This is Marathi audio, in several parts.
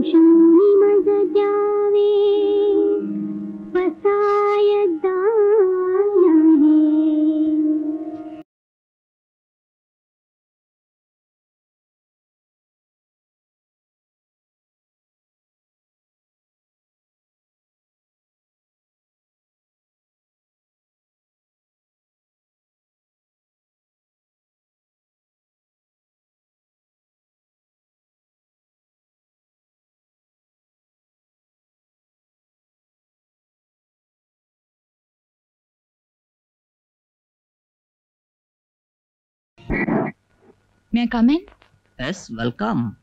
कुशुनी मज द्यावे बसाय दान हे. May I come in? Yes, welcome.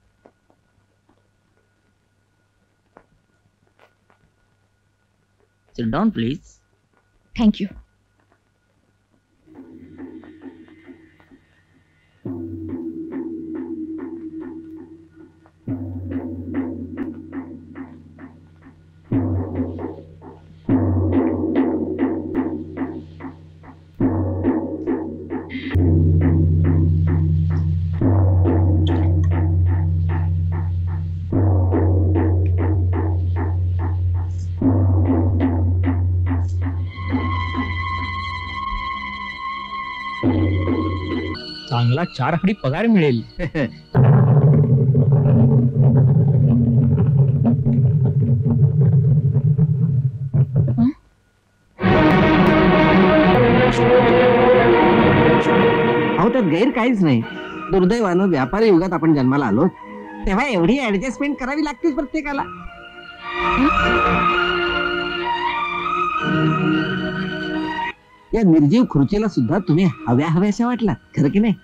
Sit down, please. Thank you. चांगला 4 आकडी पगार मिळेल. अहो त्यात गैर काहीच नाही. दुर्दैवानं व्यापारी युगात आपण जन्माला आलो तेव्हा एवढी ऍडजस्टमेंट करावी लागते प्रत्येकाला. या निर्जीव खुर्चीला सुद्धा तुम्ही हव्याशा वाटला खरं की नाही?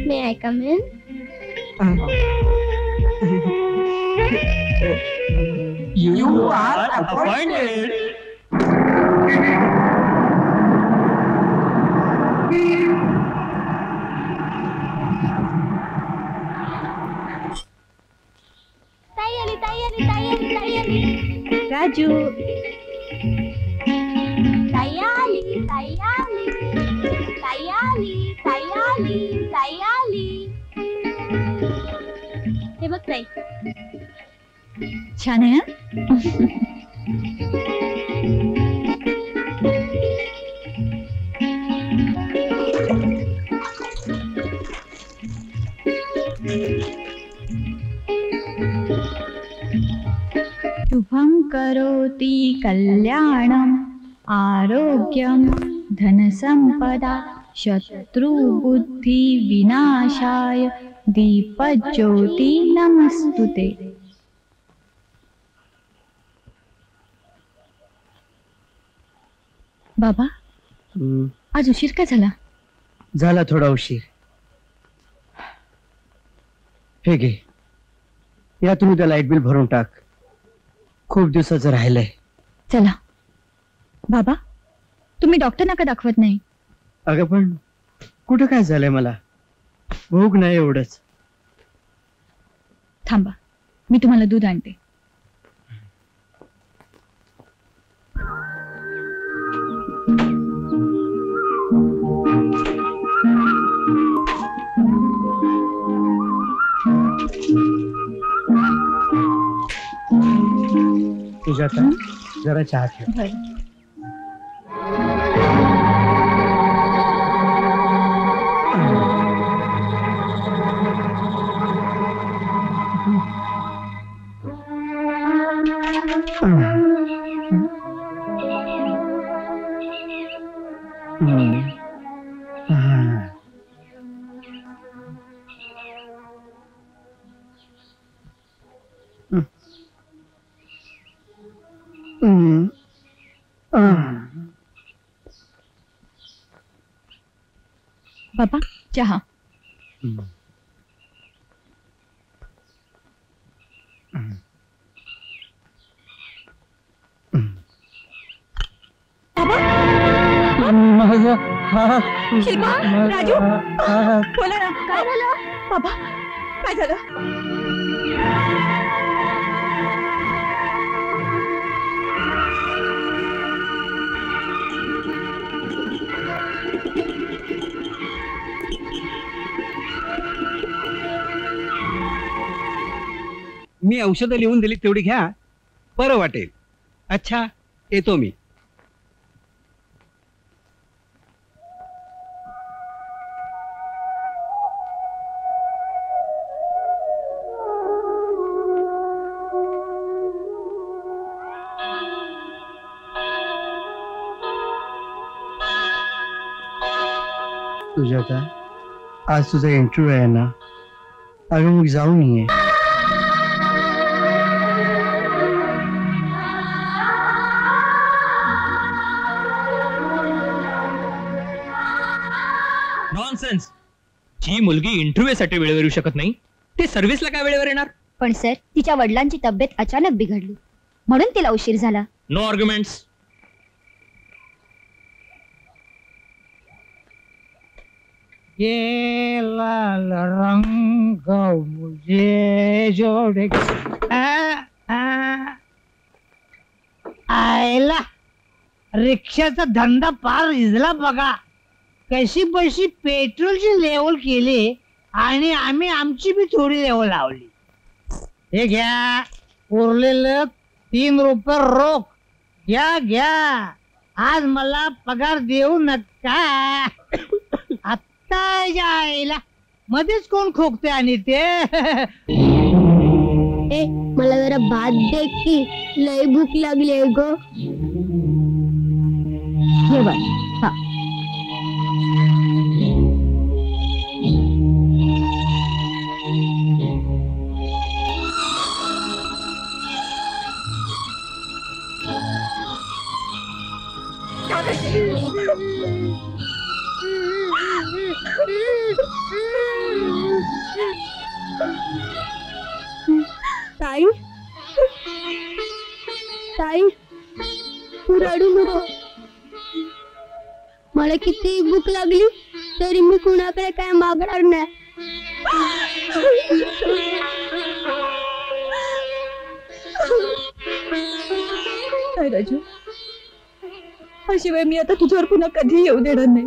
May I come in? You are appointed. Raju. हे बघ ताई. छान आहे. शुभं करोति कल्याणं आरोग्यं धनसंपदा शत्रुबुद्धि विनाशाय दीपज्योति नमस्तुते. बाबा आज उशीर का झाला? झाला थोडा उशीर. हे घे, यातून त्या लाईट बिल भरून टाक. खूप दिवसाचं राहिलंय. चला. बाबा तुम्ही डॉक्टरना का दाखवत नाही? अगं पण कुठं काय झालंय मला? भूक नाही एवढंच. थांबा मी तुम्हाला दूध आणते. तुझ्याकडे जरा चहा ठेव. बाबा चहा. शिल्पा, राजू, बोला ना काय झालं? बाबा काय झालं? मी औषधं लिहून दिली तेवढी घ्या, बरं वाटेल. अच्छा, येतो मी. सुजाता, आज तुझा इंटरव्ह्यू आहे ना? अगं मग जाऊन ये. नॉनसेन्स. जी मुलगी इंटरव्ह्यू साठी वेळेवर येऊ शकत नाही, ती सर्व्हिसला काय वेळेवर येणार? पण सर, तिच्या वडिलांची तब्येत अचानक बिघडली म्हणून तिला उशीर झाला. No arguments. ये लाल रंग मुझे जोड़े आयला रिक्षाचा धंदा फार रिजला बघा. कशी बशी पेट्रोलची लेवल केली आणि आम्ही आमची बी थोडी लेवल लावली. हे घ्या उरलेलं 3 रुपये रोख. घ्या घ्या, आज मला पगार देऊ नका. आता जायला मध्येच कोण खोकते आणि ते ए मला जरा भात दे की, लय भूक लागली आहे ग. हे बघ. हा. ताई ताई, तू रडू नको. मला किती भूक लागली तरी मी कुणाकडे काय मागणार नाही. काय राजू, अशी वेळ मी आता तुझ्यावर पुन्हा कधी येऊ देणार नाही.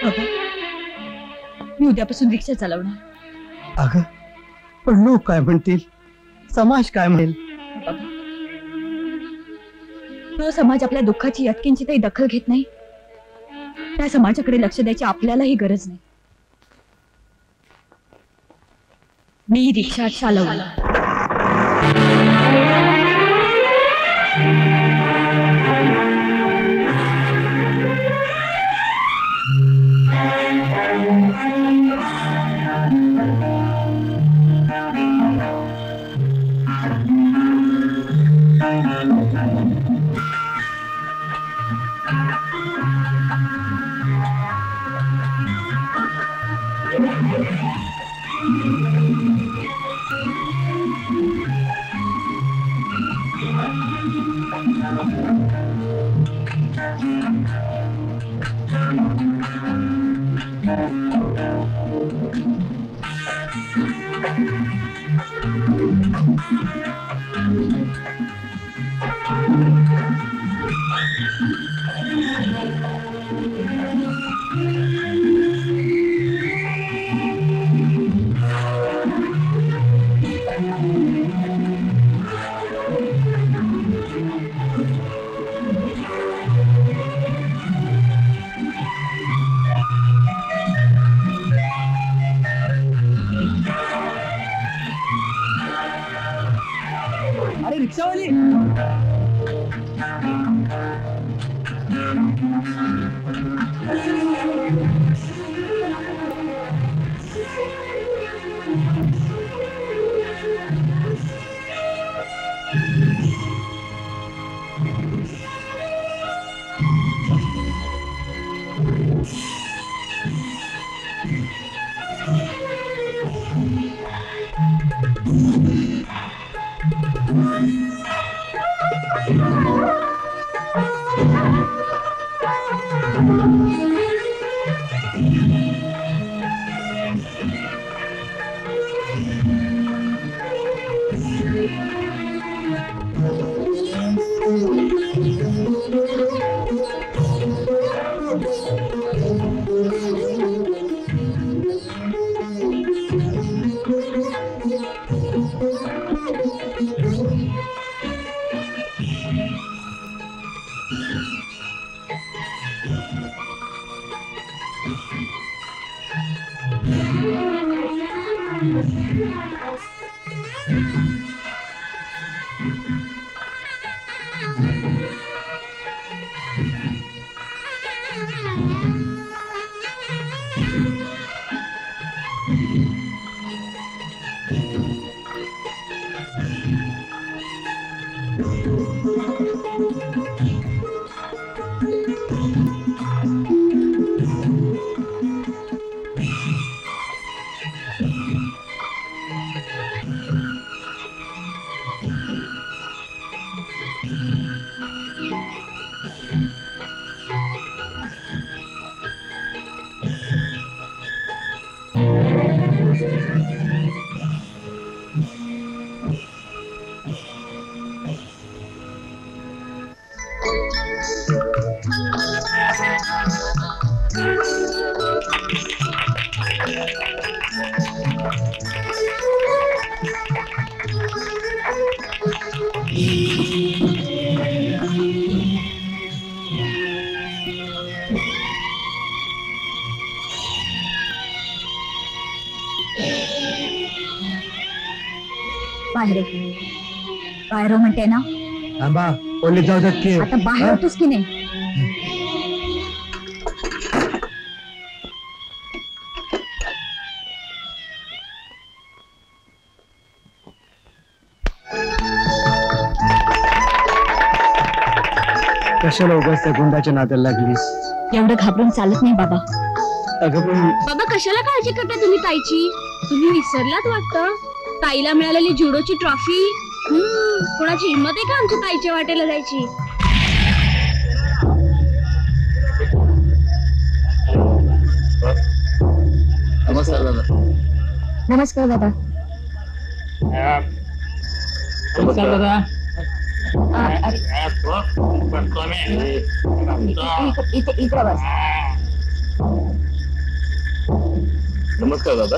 बाबा, मी उद्यापासून रिक्षा चालवणार. अगं पण लोक काय म्हणतील, समाज काय म्हणेल? जो समाज आपल्या दुःखाची यत्किंचितही दखल घेत नाही, त्या समाजाकडे लक्ष द्यायची आपल्यालाही गरज नाही. मी रिक्षा चालवणार. अरे रिक्षावाली, बाहेर बाहेर म्हणते ना. थांबा, पोलीस जाऊ देत की. आता बाहेर होतोस की नाही? कशाला उगाच त्या गुंडाच्या नादाला लागलीस? एवढं घाबरून चालत नाही बाबा. अगं पण बाबा कशाला काळजी करता तुम्ही ताईची? तुम्ही विसरलात वाटतं ताईला मिळालेली जुडोची ट्रॉफी. कोणाची हिंमत आहे का आमच्या ताईच्या वाटेला जायची? नमस्कार दादा. नमस्कार दादा. नमस्कार दादा. इकडे बस. नमस्कार दादा.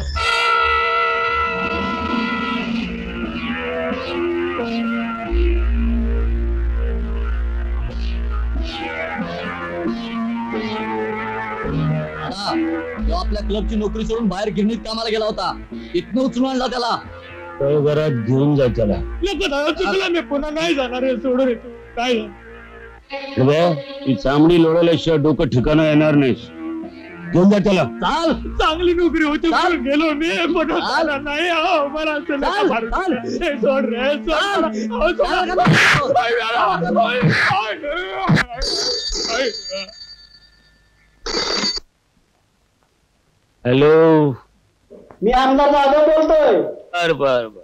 तो आपल्या क्लबची नोकरी सोडून बाहेर गिरणीत कामाला गेला होता. इथनं उचलून आणला त्याला. घरात घेऊन जा त्याला. चुकला, मी पुन्हा नाही जाणार आहे, सोडून येतो. काय ती चांबडी लोळल्याशिवाय डोकं ठिकाणं येणार नाही. घेऊन जा त्याला. चाल. चांगली नोकरी होती चाल. म्हणून गेलो मी, पण चाल. झालं नाही. अहो, मला असं नका चाल. मारू. चाल. हे सोड रे, सोड. चाल. अहो, सोड. हॅलो. मी आमदार जाधव बोलतोय. बर बर बर.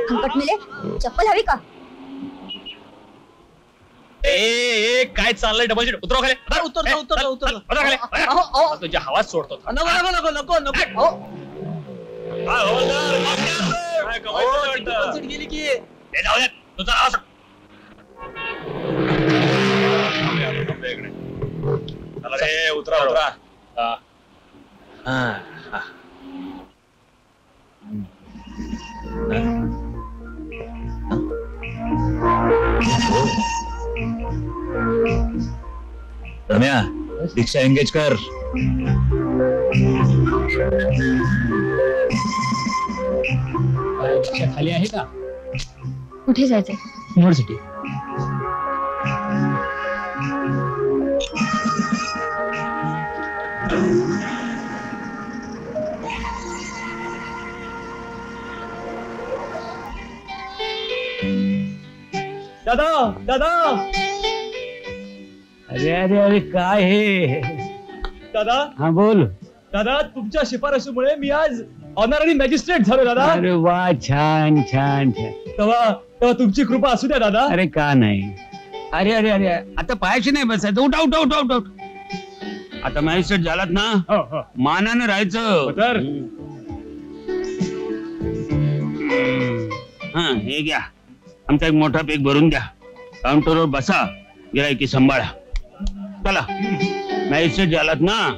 खंकट मिले चप्पल हवी का? ए काय चाललंय? डबल शीट उतरव खाली. उतर उतर उतर. उतरा खाली. तुझ्या हवाच सोडतो. नको नको नको नको. गेली की जाऊ दे, तुझा आवाज. चला रे, उतरा उतरा. रम्या, रिक्षा एंगेज कर. खाली आहे का? कुठे जायचंय? युनिव्हर्सिटी. दादा दादा. अरे अरे अरे काय हे? दादा हा बोल. दादा, तुमच्या शिफारशीमुळे मी आज ऑनररी मॅजिस्ट्रेट झालो दादा. अरे वा, छान छान छान. तेव्हा तेव्हा तुमची कृपा असू द्या दादा. अरे का नाही? अरे अरे अरे आता पायाशी नाही बसायचं. उठ उठ उठ उठ उठ. आता मॅजिस्ट्रेट झालात ना, हो हो. मानानं राहायचं. तर हा, हे घ्या. आमचा एक मोठा पेक भरून द्या. काउंटरवर बसा, गिरायकी सांभाळा. चला, मॅजिस्ट्रेट झालात ना.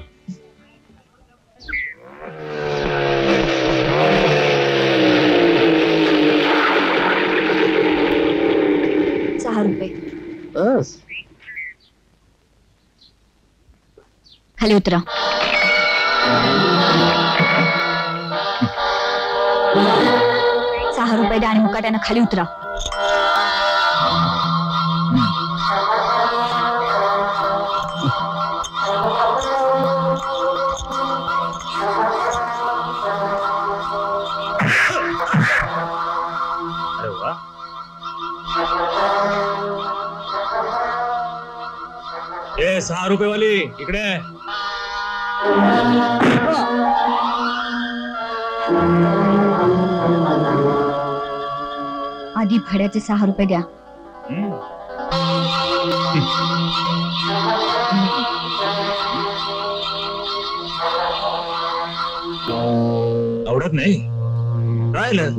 6 रुपये. बस. खाली उतरा. ₹6 द्या आणि मुकाट्यानं खाली उतरा. अरे वा. ए 6 रुपये वाली इकडे. आधी भाड्याचे 6 रुपये द्या. आवडत नाही राहिलं.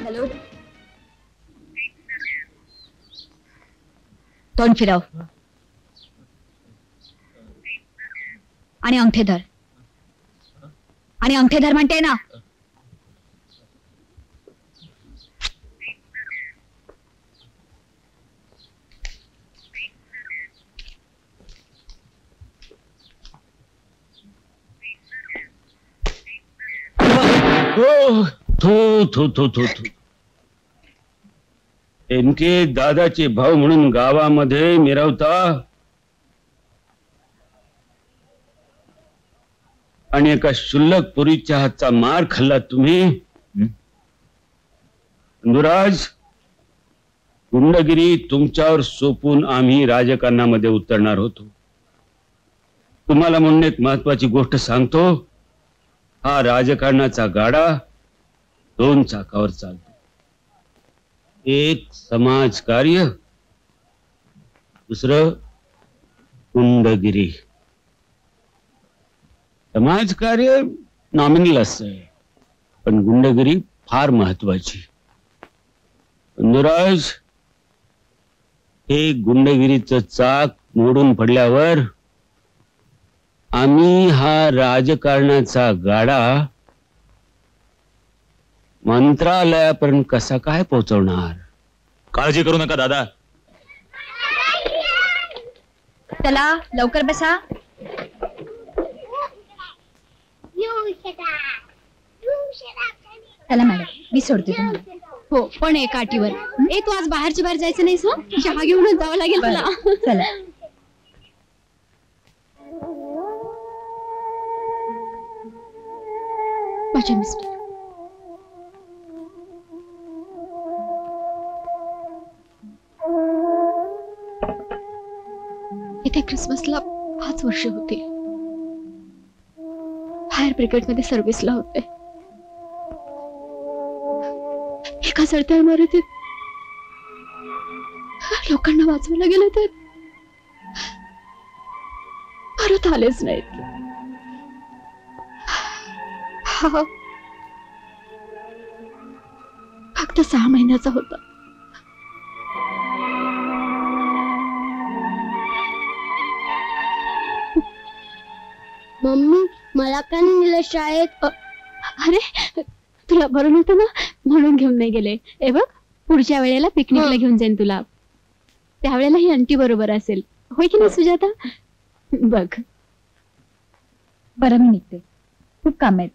हॅलो. तोंड फिरव आणि अंगठे धर. आणि अंगठे धर म्हणते ना. थू थू थू थू थू. नेमके दादाचे भाऊ म्हणून गावामध्ये मिरवता आणि एका शुल्लक पुरीच्या हातचा मार खाल्ला तुम्ही. इंदुराज, गुंडगिरी तुमच्यावर सोपून आम्ही राजकारणामध्ये उतरणार होतो. तुम्हाला म्हणून एक महत्वाची गोष्ट सांगतो. हा राजकारणाचा गाडा 2 चाकावर चालतो. एक समाजकार्य, दुसरं गुंडगिरी. समाजकार्य नॉमिनल असतंय, पण गुंडगिरी फार महत्वाची. इंदुराज, हे गुंडगिरीचं चाक मोडून पडल्यावर आम्ही हा राजकारणाचा गाडा मंत्रालयापर्यंत कसा काय पोहोचवणार? काळजी करू नका दादा. चला लवकर बसा. चला मॅडम, मी सोडते तुम्हाला. हो, पण एका अटीवर. तू आज बाहेरच्या बाहेर जायचं नाहीस ना. चहा घेऊनच जावं लागेल तुला. चला. माझे मिस्टर. इथे क्रिसमसला 5 वर्ष होती. फायर ब्रिगेडमध्ये सर्व्हिसला होते. एका चढत्या इमारतीत लोकांना वाचवायला गेले तर परत आलेच नाहीत. फक्त 6 महिन्याचा होता. मम्मी, मला का नाही नेलं शाळेत? अरे, तुला बरं नव्हतं ना म्हणून घेऊन नाही गेले. बघ, पुढच्या वेळेला पिकनिकला घेऊन जाईन तुला. त्यावेळेला ही आंटी बरोबर असेल, होय की नाही सुजाता? बघ. बरं, मी निघते. खूप काम आहेत.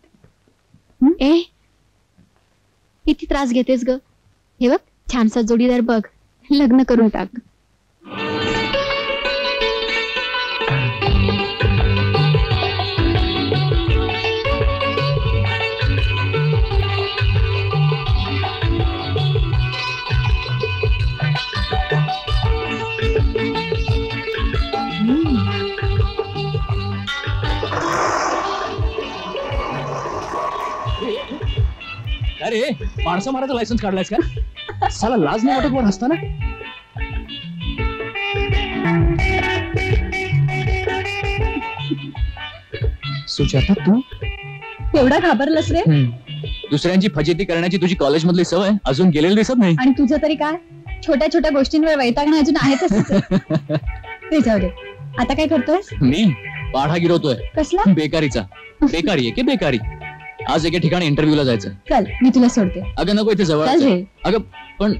किती त्रास घेतेस ग. हे बघ, छानसा जोडीदार बघ, लग्न करून टाक. अरे माणसं मारायचं लायसन्स काढलायस का? साला लाज नाही वाटत वर हसताना? सुजाता तू एवढा घाबरलंस रे? दुसऱ्यांची फजिती करण्याची तुझी कॉलेजमधली सवय अजून गेलेली दिसत नाही. आणि तुझं तरी काय? छोट्या छोट्या गोष्टींवर वैतागणं अजून आहेतच. ते जाऊ दे. आता काय करतोयस? मी पाढा गिरवतोय. कसला? बेकारीचा. बेकारी आहे की बेकारी? आज एके ठिकाणी इंटरव्ह्यूला जायचं. चल मी तुला सोडते. अगं नको, इथे जवळ चल रे. अगं पण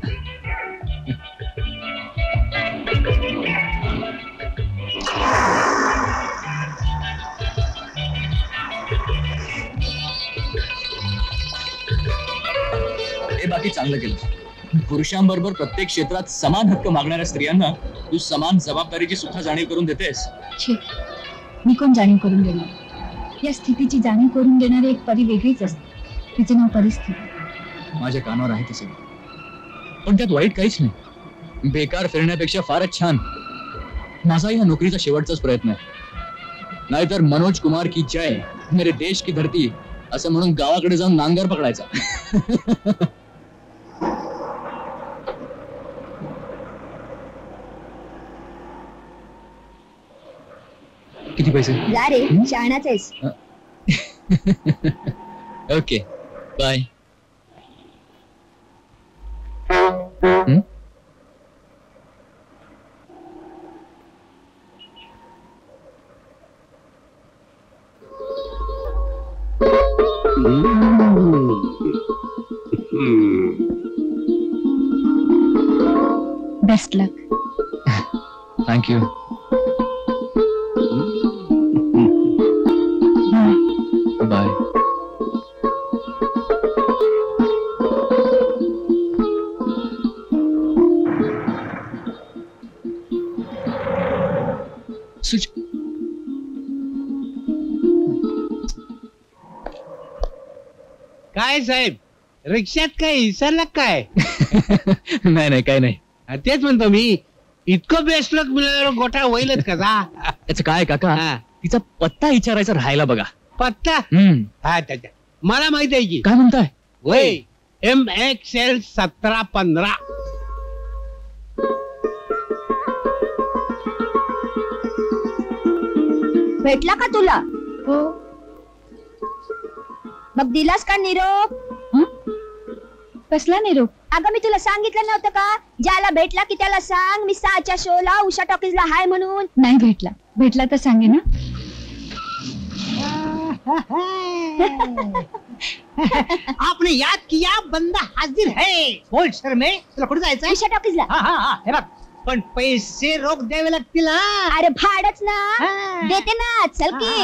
हे बाकी चांगलं केलं. पुरुषांबरोबर प्रत्येक क्षेत्रात समान हक्क मागणाऱ्या स्त्रियांना तू समान जबाबदारीची सुद्धा जाणीव करून देतेस. छे, मी कोण जाणीव करून देणार? या स्थितीची जाणीव करून देणारी एक परी वेगळीच असते. तिचं नाव परिस्थिती. माझ्या कानावर आहे तसं, पण त्यात वाईट काहीच नाही. बेकार फिरण्यापेक्षा फारच छान. माझाही हा नोकरीचा शेवटचाच प्रयत्न आहे. नाहीतर मनोज कुमार की जय, मेरे देश की धरती असं म्हणून गावाकडे जाऊन नांगर पकडायचा. किती पैसे? जा रे, शहाणाच आहेस. Okay bye. Best luck. Thank you. Bye. काय साहेब, रिक्षात काय विसरला काय? नाही नाही काय नाही. तेच म्हणतो मी, इतकं बेस्ट लक मिळाल्यावर गोठा होईलच कसा? त्याचं काय काका, तिचा पत्ता विचारायचा राहायला बघा. पत्ता? हा त्याच्या मला माहित आहे की. काय म्हणताय? वय MXL 1715. भेटला का तुला? हो. मग दिलास का निरोप? कसला निरोप? अगं मी तुला सांगितलं नव्हतं का, ज्याला भेटला की त्याला सांग मी 6च्या शोला उषा टॉकीजला हाय म्हणून. नाही भेटला. भेटला तर सांगे ना. आपने याद किया, बंदा हाजिर है. बोल शर्मे, तुला कुठे जायचं? उषा टॉकीजला. हे बघ, पण पैसे रोख द्यावे लागतील. अरे भाडच ना. देते ना, चल की.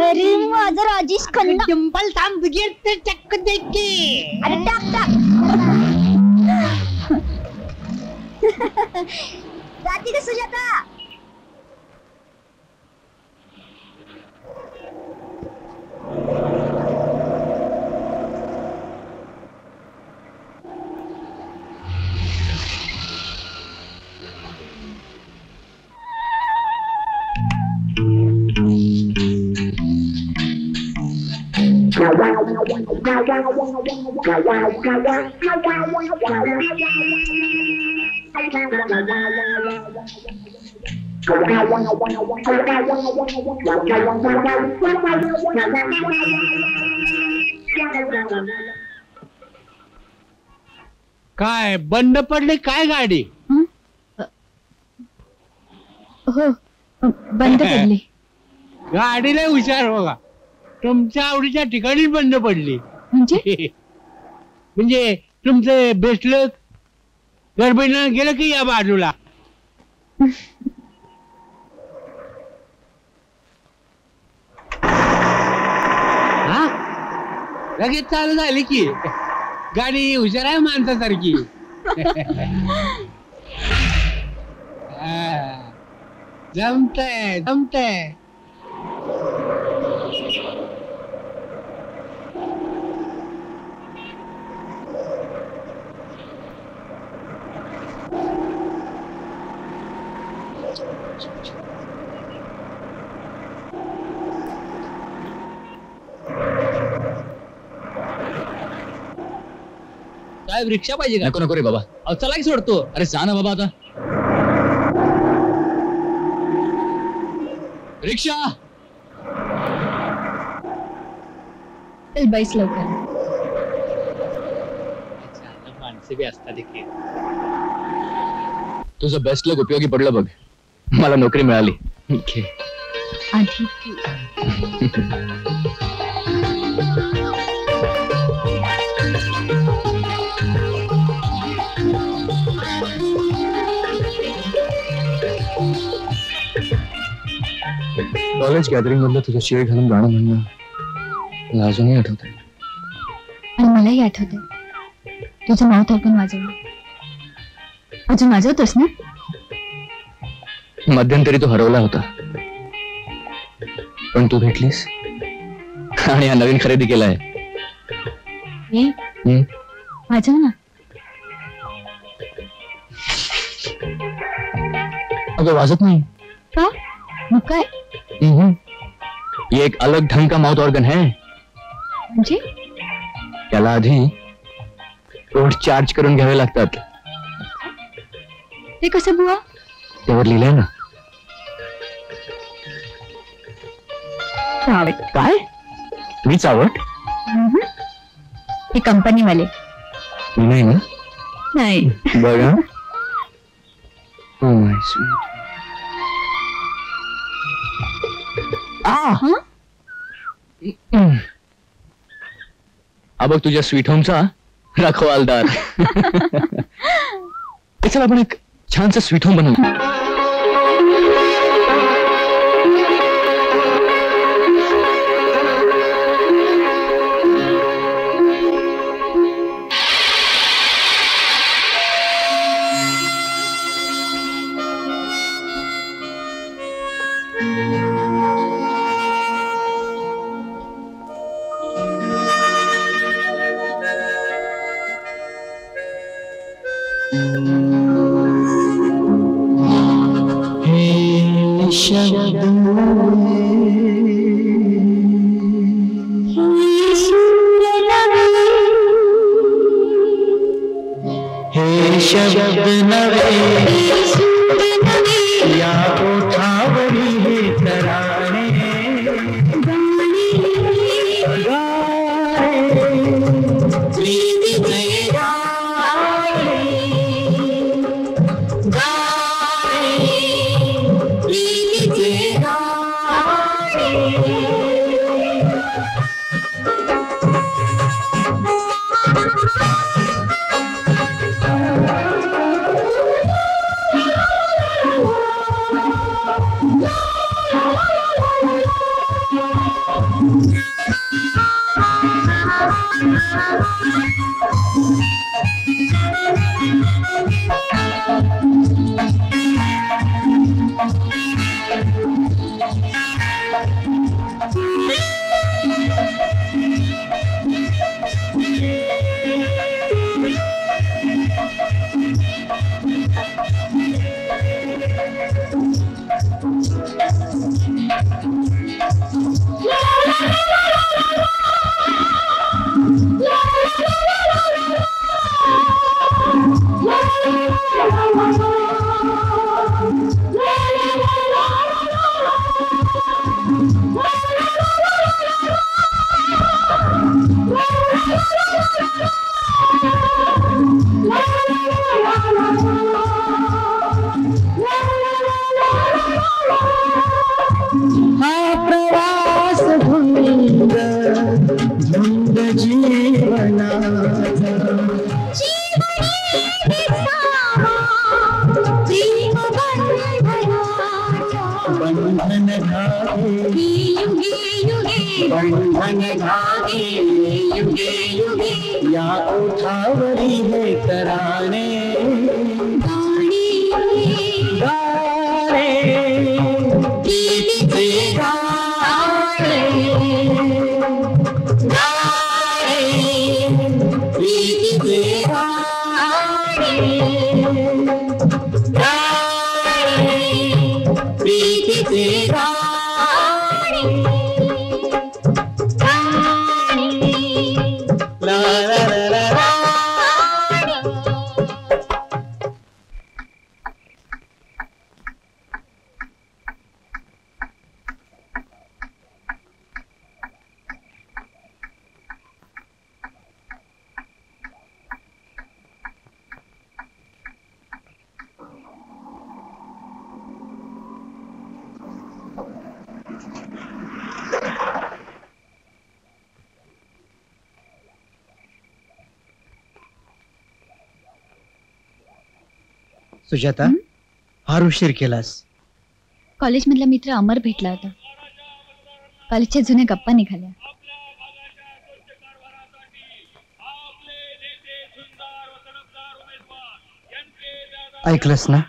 अरे माझं राजेश खन्ना. डिंपल थांब, ते चक्क दे की. अरे टाक टाक. जाती का सुजाता? काय बंद पडली काय गाडी? हो बंद पडली. गाडीला हुशार बघा, तुमच्या आवडीच्या ठिकाणी बंद पडली. म्हणजे तुमचे बेस्ट लक गडबडीनं गेलं की या बाजूला. हा लगेच चालू झाली की गाडी. हुशार आहे माणसासारखी. जमतंय जमतंय. साहेब रिक्षा पाहिजे का? नको नको रे बाबा. अहो, चला की सोडतो. अरे जा ना बाबा आता. रिक्षा. चल बैस लवकर. माणसे बी असतात इकडे. तुझं बेस्ट लक उपयोगी पडलं बघ. मला नोकरी मिळाली. घे. आधी कॉलेज गॅदरिंग मधलं तुझं शिळ घालून गाणं म्हणणं मला अजूनही आठवत आहे. आणि मलाही आठवतंय तुझं माउथ ऑर्गन वाजवलं. अजून वाजवतोस ना? मध्यंतरी तो हरवला होता पण तू भेटलीस आणि हा नवीन खरेदी केलाय. वाजव ना. अगं वाजत नाही का? मग काय ये एक अलग ढंग का माउथ ऑर्गन है. म्हणजे त्याला आधी रोड चार्ज करून घ्यावे लागतात. ते कसं बुवा? त्यावर लिहिलंय ना. काय मी चावट? हे कंपनीवाले. मी नाही ना. नाही बघा. Oh my sweet. बघ तुझ्या स्वीट होमचा रखवालदार. चल आपण एक छानसं स्वीट होम बनवू. सुजाता, फार उशीर केलास. कॉलेजमधला मित्र अमर भेटला होता. कॉलेजच्या जुन्या गप्पा निघाल्या. ऐकलंस ना?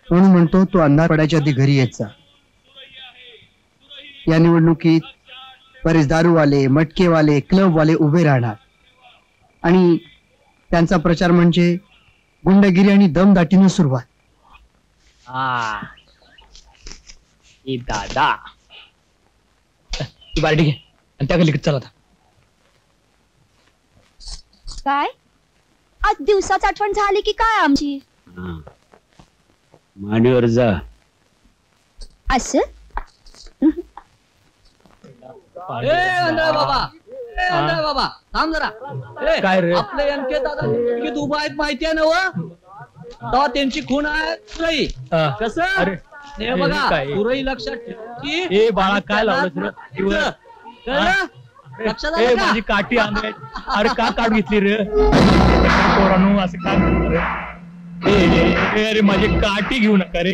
म्हणून म्हणतो तू अंधार पडायच्या आधी घरी येत जा. या निवडणुकीत बरेच दारूवाले, मटकेवाले, क्लबवाले उभे राहणार आणि त्यांचा प्रचार म्हणजे गुंडगिरी आणि दमदाटीनं सुरुवात. दादा ती बारडी घे आणि त्या खाली चला आता. काय आज दिवसाच आठवण झाली की काय आमची? मांडीवर जा. असं बाबा थांब जरा. काय रे? आपले एनके दादा की उभा आहेत माहिती आहे ना व? तेव्हा त्यांची खून आहे तुरई. कसं अरे हे बघा काय? तुरई लक्षात ठेव की ए बाळा काय लावलं कळलं? लक्षात आलं का? माझी काठी आणली. अरे का काढ घेतली रे पोरांनो? असं काय करतो रे? अरे माझी काठी घेऊ नका रे.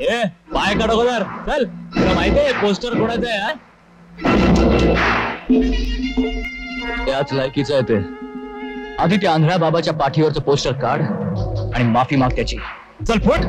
ए पाय काढ अगोदर चल. तुला माहितीये पोस्टर कोणाचं आहे? त्याच लायकीचं आहे ते. आधी त्या आंधळ्या बाबाच्या पाठीवरचं पोस्टर काढ आणि माफी माग त्याची. चल फुट.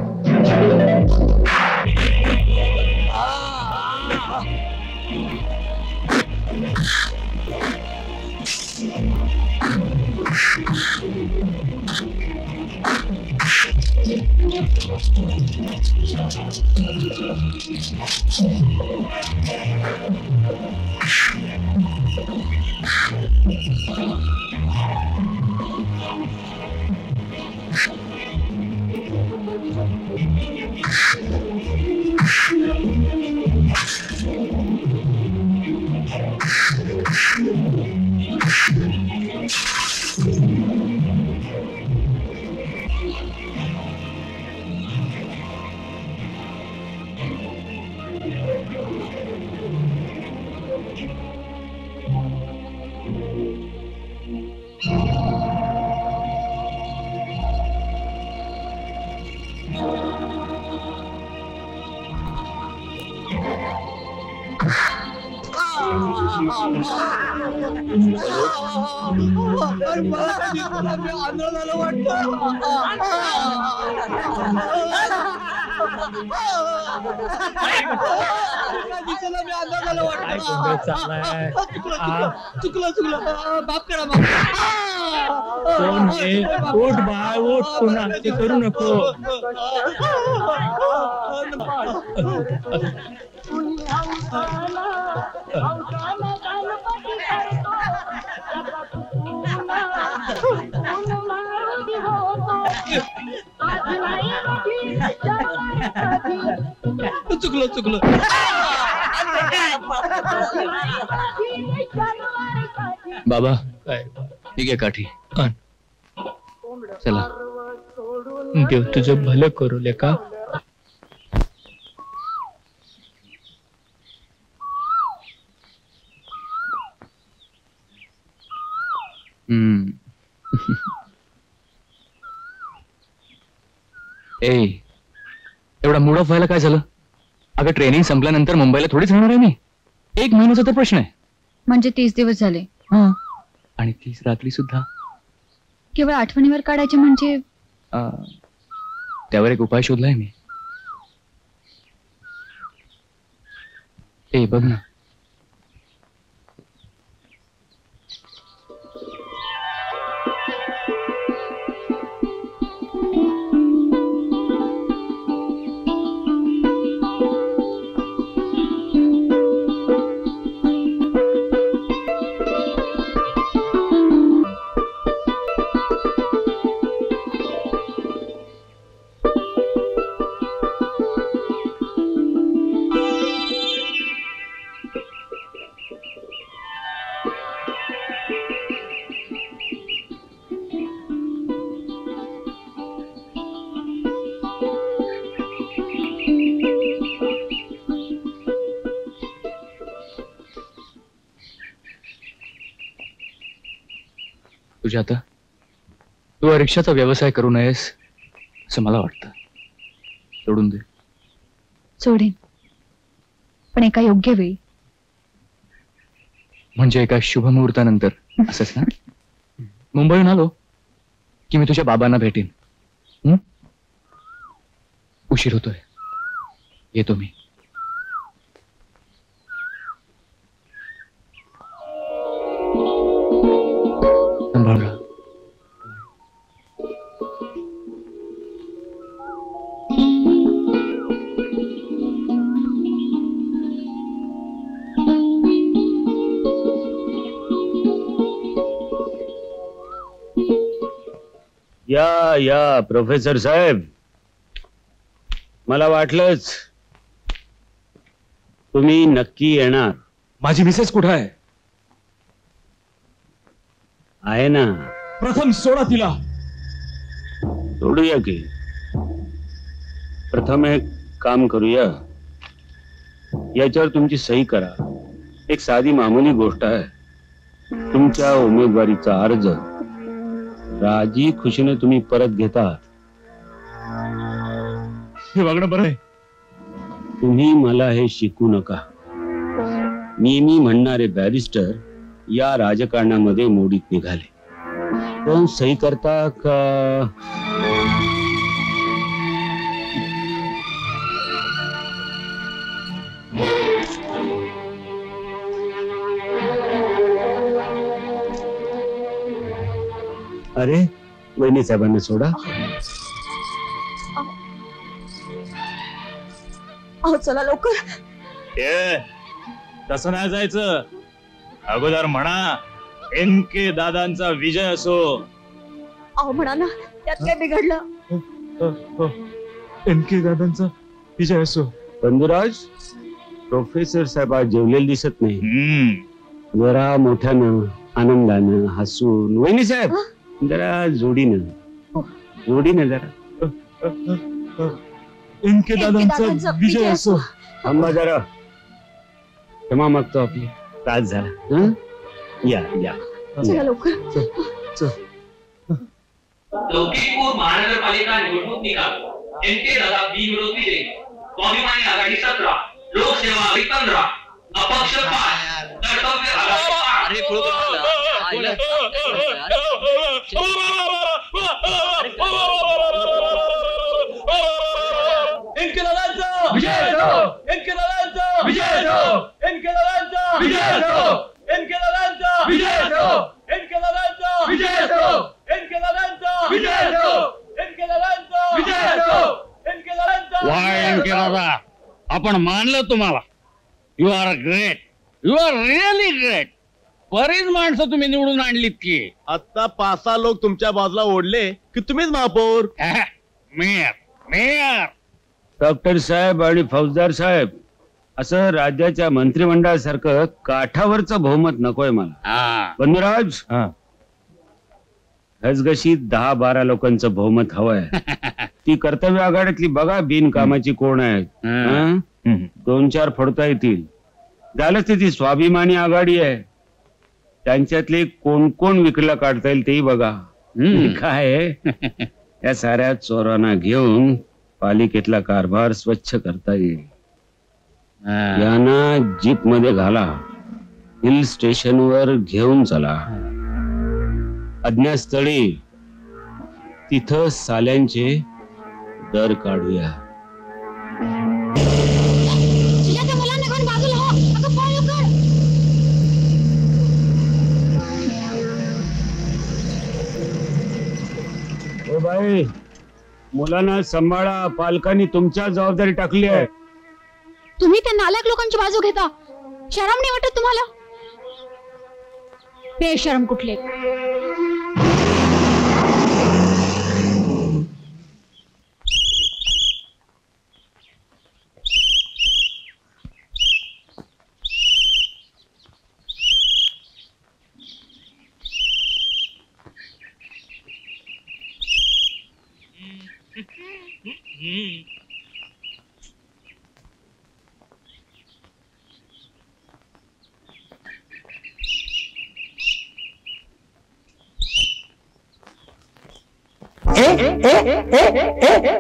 चुकलं बाप करा कोण हे? ओठ बाळ ओठ. पुन्हा ते करू नको. चुकलं बाबा काय ठीक आहे काठी. आण. चला. देव तुझं भलं करू लेका. ए एवढा मूड ऑफ व्हायला काय झालं? अगं ट्रेनिंग संपल्यानंतर मुंबईला थोडीच राहणार आहे मी. 1 महिन्याचा तर प्रश्न आहे. म्हणजे 30 दिवस झाले. आणि 30 रात्री सुद्धा. केवळ आठवणीवर काढायचे म्हणजे त्यावर एक उपाय शोधलाय मी. ए बघ ना. सुजाता, तू रिक्षाचा व्यवसाय करू नयेस असं मला वाटतं. सोडून दे. सोडेन, पण एका योग्य वेळी. म्हणजे एका शुभमुहूर्तानंतर असंच ना? मुंबईहून आलो की मी तुझ्या बाबांना भेटीन. उशीर होतोय, येतो मी. सांभाळ. या प्रोफेसर साहेब, मला वाटलंच तुम्ही नक्की येणार. माझी मिसेस कुठं आहे? आहे ना. प्रथम सोडा तिला. सोडूया की. प्रथम एक काम करूया, याच्यावर तुमची सही करा. एक साधी मामूली गोष्ट आहे. तुमच्या उमेदवारीचा अर्ज राजी खुशीने तुम्ही परत घेता. हे वागणं बरं आहे. तुम्ही मला हे शिकू नका. मी म्हणणारे बॅरिस्टर या राजकारणामध्ये मोडीत निघाले. पण सही करता का? अरे, वहिनी साहेबांना सोडा. अहो चला लवकर. तसं नाही जायचं. अगोदर म्हणा NK दादांचा विजय असो. अहो म्हणा ना, त्यात काय बिघडलं? NK दादांचा विजय असो. बंधुराज, प्रोफेसर साहेब आज जेवलेले दिसत नाही. जरा मोठ्यानं, आनंदानं, हसून. वहिनी साहेब, जरा जोडीनं जरा. NK दादांचा विजय असो. थांबा जरा. क्षमा मागतो, आपली त्रास झाला. या चला लवकर. लौकिकपूर महानगरपालिका निवडणूक निकाल. NK दादा बिनविरोध विजयी. स्वाभिमानी आघाडी 17, लोकसेवा 15, अपक्ष 5, कर्तव्य आघाडी 8. आपण मानलं तुम्हाला. You are great. You are really great. बरीच माणसं तुम्ही निवडून आणलीत की. आता 5-6 लोक तुमच्या बाजूला ओढले की तुम्हीच महापौर. मेयर. डॉक्टर साहेब आणि फौजदार साहेब, असं राज्याच्या मंत्रिमंडळासारखं काठावरचं बहुमत नकोय मला. बंधुराज, घसघशीत 10-12 लोकांचं बहुमत हवंय. ती कर्तव्य आघाडीतली बघा बिनकामाची कोण आहेत. 2-4 फोडता येतील. झालंच ती स्वाभिमानी आघाडी आहे. त्यांच्यातले कोण विकला काढता येईल तेही बघा. काय या साऱ्या चोरांना घेऊन पालिकेतला कारभार स्वच्छ करता येईल. यांना जीप मध्ये घाला, हिल स्टेशनवर घेऊन चला. अज्ञातस्थळी तिथं साल्यांचे दर काढूया. ओ बाई, मुलांना सांभाळा. पालकांनी तुमच्या जबाबदारी टाकली आहे. तुम्ही त्या नालायक लोकांची बाजू घेता. शरम नाही वाटत तुम्हाला? बेशरम कुठले.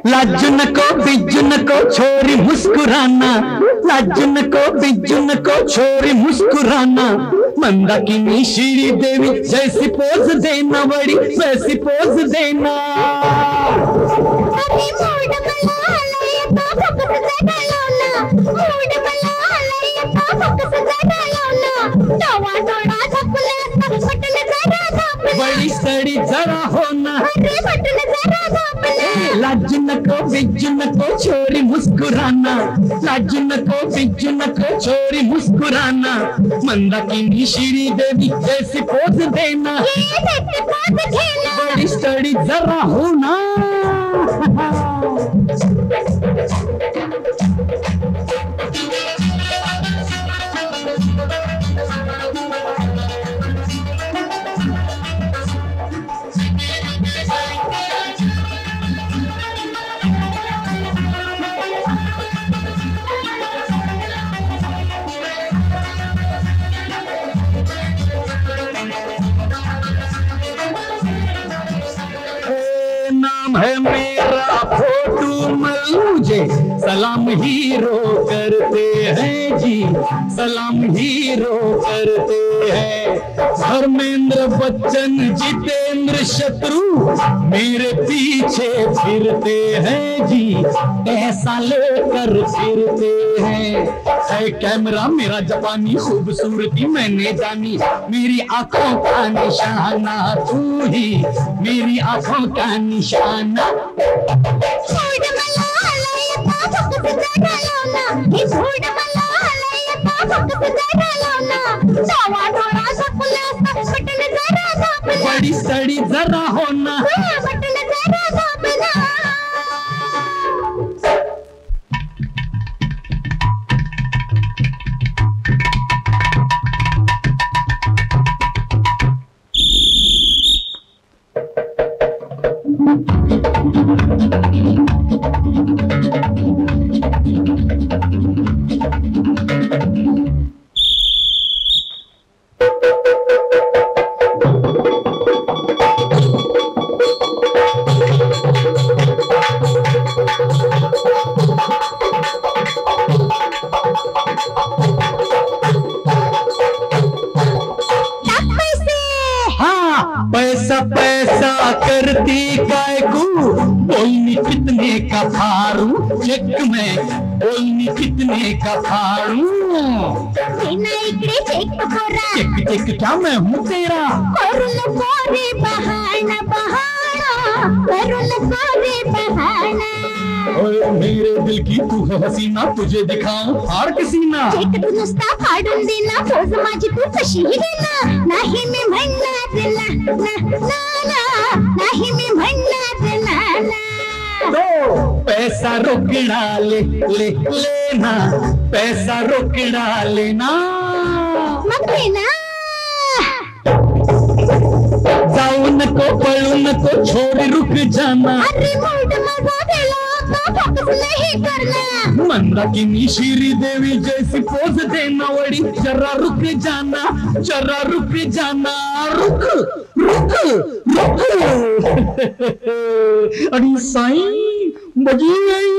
लाजू नको बिजू नको छोरी मुस्कुराना, लाजू नको बिजू नको छोरी मुस्कुराना, मंदाकिनी श्री देवी जैसी पोज देना, बड़ी वैसी पोज देना। बड़ी सड़ी जरा होना, लाजू नको बिजू नको छोरी मुस्कुराना, लाजू नको बिजू नको छोरी मुस्कुराना, मंदाकिनी श्री देवी जैसी पोज देना, बड़ी सड़ी जरा होना। नाम है मेरा फोटू मलूजे, सलाम हीरो करते हैं जी, सलाम हीरो करते हैं। धर्मेंद्र बच्चन जितेंद्र शत्रु मेरे पीछे फिरते हैं जी, ऐसा लेकर फिरते हैं। है कैमरा मेरा जापानी, खूबसूरती मैंने जानी, मेरी आंखों का निशाना तू ही, मेरी आंखों का निशाना। बड़ी सड़ी जरा होना, पैसा पैसा करती काय को, बोलनी कितने का फाड़ू, चेक में बोलनी कितने का फाड़ू। चेक चेक क्या मैं हूँ तेरा, मेरे दिल की तू है हसीना, तुझे दिखाऊं फाड़ के सीना। नुसता फाडून देना, पोज माझी तू कशी देना, नाही मी म्हणणार नाही मी म्हणणार तो पैसा रोकड़ा ले लेना, पैसा रोकड़ा लेना, मग लेना। जाऊ नको पळू नको छोड़ रुक जाना, अरे मूड मजा दिला तो फोकस नहीं करना, मंदाकिनी श्री देवी जैसी पोज देना, बड़ी जरा रुक जाना, जरा रुक जाना, रुक रुक रुक। अरे साईं बजी गई।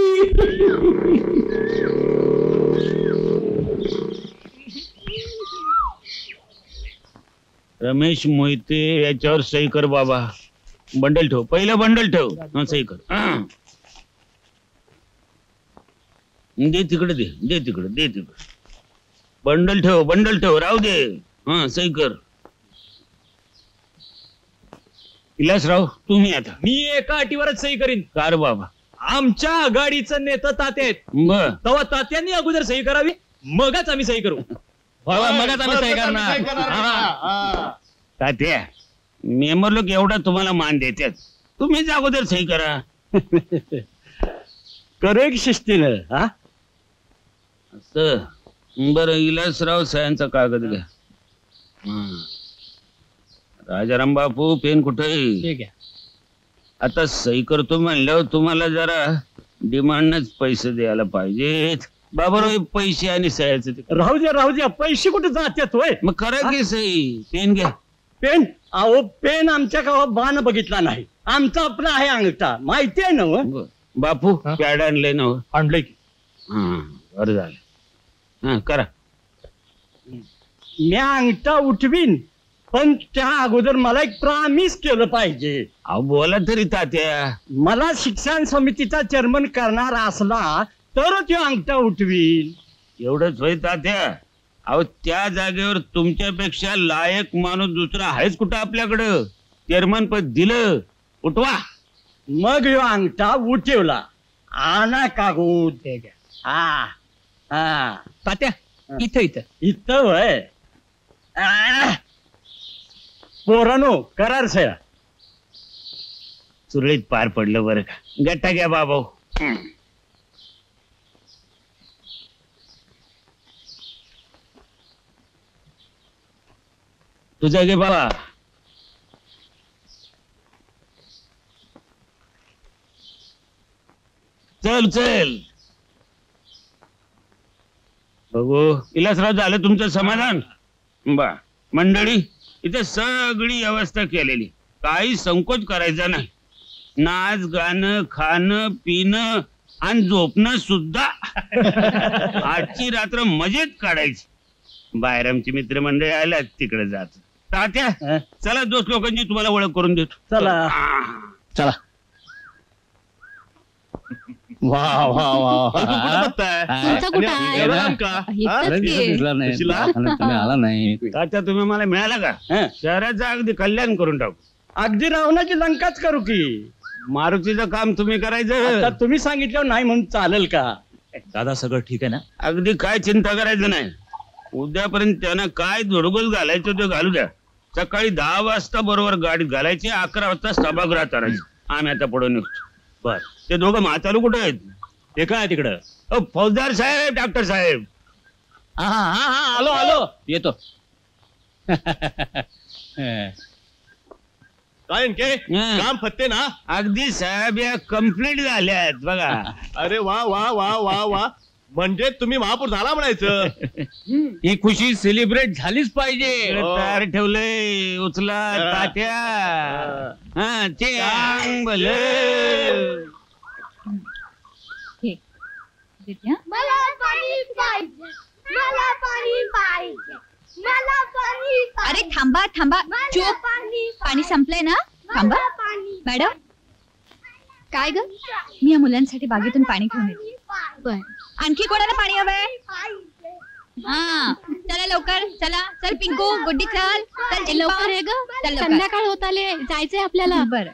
रमेश मोहिते याच्यावर सही कर बाबा, बंडल ठेव, पहिलं बंडल ठेव, सही कर। दे तिकडे, दे तिकडे, दे तिकडे, बंडल ठेव, राहू दे, सही कर। इलासराव तुम्ही आता, मी एका अटीवरच सही करीन। कार बाबा, आमच्या आघाडीचं नेता तात्या आहेत, तेव्हा तात्यांनी अगोदर सही करावी, मगच आम्ही सही करू। मगच आम्ही सही करणार। तात्या मेंबर लोक एवढा तुम्हाला मान देतात, तुम्हीच अगोदर सही करा। करेक्ट शिस्तीनं, हा असं बरं। इलासराव सह्यांचा कागद घ्या। राजाराम बापू पेन कुठे? आता सही करतो म्हणल्यावर तुम्हाला जरा डिमांडच पैसे द्यायला पाहिजेत। बाबाराव पैसे आणि सह्याचं राहू द्या, पैसे कुठे जातात होय? मग करा की सही, पेन घ्या। पेन? अहो पेन आमच्या गावात बाण बघितला नाही, आमचा आपला आहे अंगठा माहिती आहे ना बापू पॅड आणलंय ना आणलंय की बरं झालं करा. मी अंगठा उठवीन पण त्या अगोदर मला एक प्रॉमिस केलं पाहिजे. अहो बोला तरी तात्या. मला शिक्षण समितीचा चेअरमन करणार असला तर तो अंगठा उठवीन. एवढंच होय तात्या. अहो त्या जागेवर तुमच्यापेक्षा लायक माणूस दुसरा आहेच कुठं आपल्याकडं. चेअरमन पद दिलं उठवा. मग ह्यो अंगठा उठवला. आणा कागद. हा हा तात्या इथं इथं इथं वय पोरानो करार सया. सुरळीत पार पडलं बरं का. गट्टा घ्या बाबा. तुझा घे बाबा. चल चल बघू. इलासराव झालं तुमचं समाधान. बा मंडळी इथे सगळी व्यवस्था केलेली. काही संकोच करायचा नाही. नाच गाणं खाणं पिणं आणि झोपणं सुद्धा. आजची रात्र मजेत काढायची. बाहेर आमची मित्रमंडळी आल्यात तिकडे जात. तात्या चला दोस्त लोकांची तुम्हाला ओळख करून देतो. चला चला. वा वा वा आला नाही. तात्या तुम्ही मला मिळाला का. शहराचं अगदी कल्याण करून टाकू. अगदी रावणाची लंकाच करू की. मारुतीचं काम तुम्ही करायचं. तुम्ही सांगितलं नाही म्हणून चालेल का. दादा सगळं ठीक आहे ना. अगदी काय चिंता करायचं नाही. उद्यापर्यंत त्यांना काय धुडगुल घालायचं ते घालू द्या. सकाळी 10 वाजता बरोबर गाडीत घालायची. 11 वाजता सभागृहात आणायची. आम्ही आता पुढे निघतो. बर ते दोघं म्हातारू कुठे आहेत. ते काय तिकडं. फौजदार साहेब डॉक्टर साहेब. हा हा हा आलो आलो येतो. काय काम फत्ते ना. अगदी साहेब या कंप्लीट झाल्यात बघा. अरे वा वा वा वा वा. म्हणजे तुम्ही महापूर झाला म्हणायचं. ही खुशी सेलिब्रेट झालीच पाहिजे. तयार ठेवलंय. उचला तात्या. हा ते अंग भले. मला पाणी पाहिजे. मला पाणी पाहिजे. मला पाणी. अरे थांबा थांबा. चूप. पाणी संपलंय ना. थांबा मॅडम. काय ग. मी या मुलांसाठी बागेतून पाणी घेऊन येते. बर आणखी कोणाला पाणी हवंय. हा चला लवकर. चला चल पिंकू गुड्डी चल. चल लवकर आहे ग. संध्याकाळ होत आले. जायचंय आपल्याला. बरं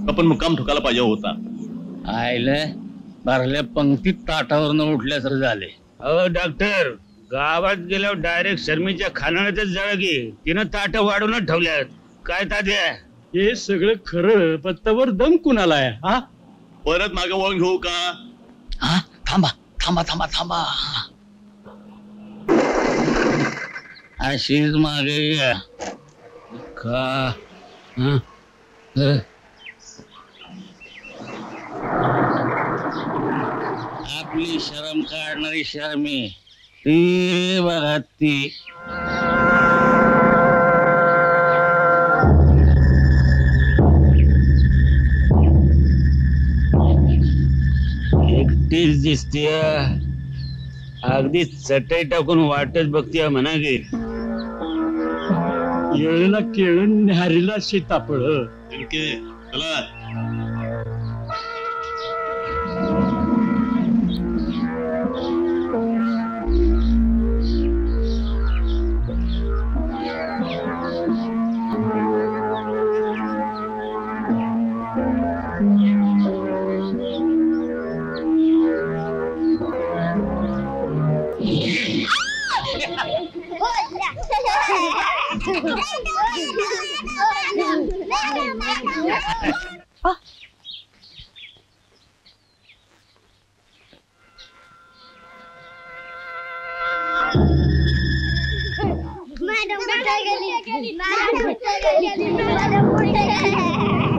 आपण मुक्काम ठोकायला पाहिजे होता. आयले भरल्या पंक्तीत ताटावरनं उठल्यासारखं झाले. अहो डॉक्टर गावात गेल्यावर डायरेक्ट शर्मीच्या खानाण्यातच जाळ की. तिनं ताट वाढूनच ठेवल्यात. काय तात्या. हे सगळं खरं पत्तावर दम कुणाला आहे. हा परत मागे वळून घेऊ का. हा थांबा थांबा थांबा थांबा. अशीच मागे का. आपली शरम काढणारी शर्मी ती बघा ती. एकटीच दिसते. अगदी चटई टाकून वाटच बघते म्हणा गे. येळेला केळून न्यारीला सीताफळ. चला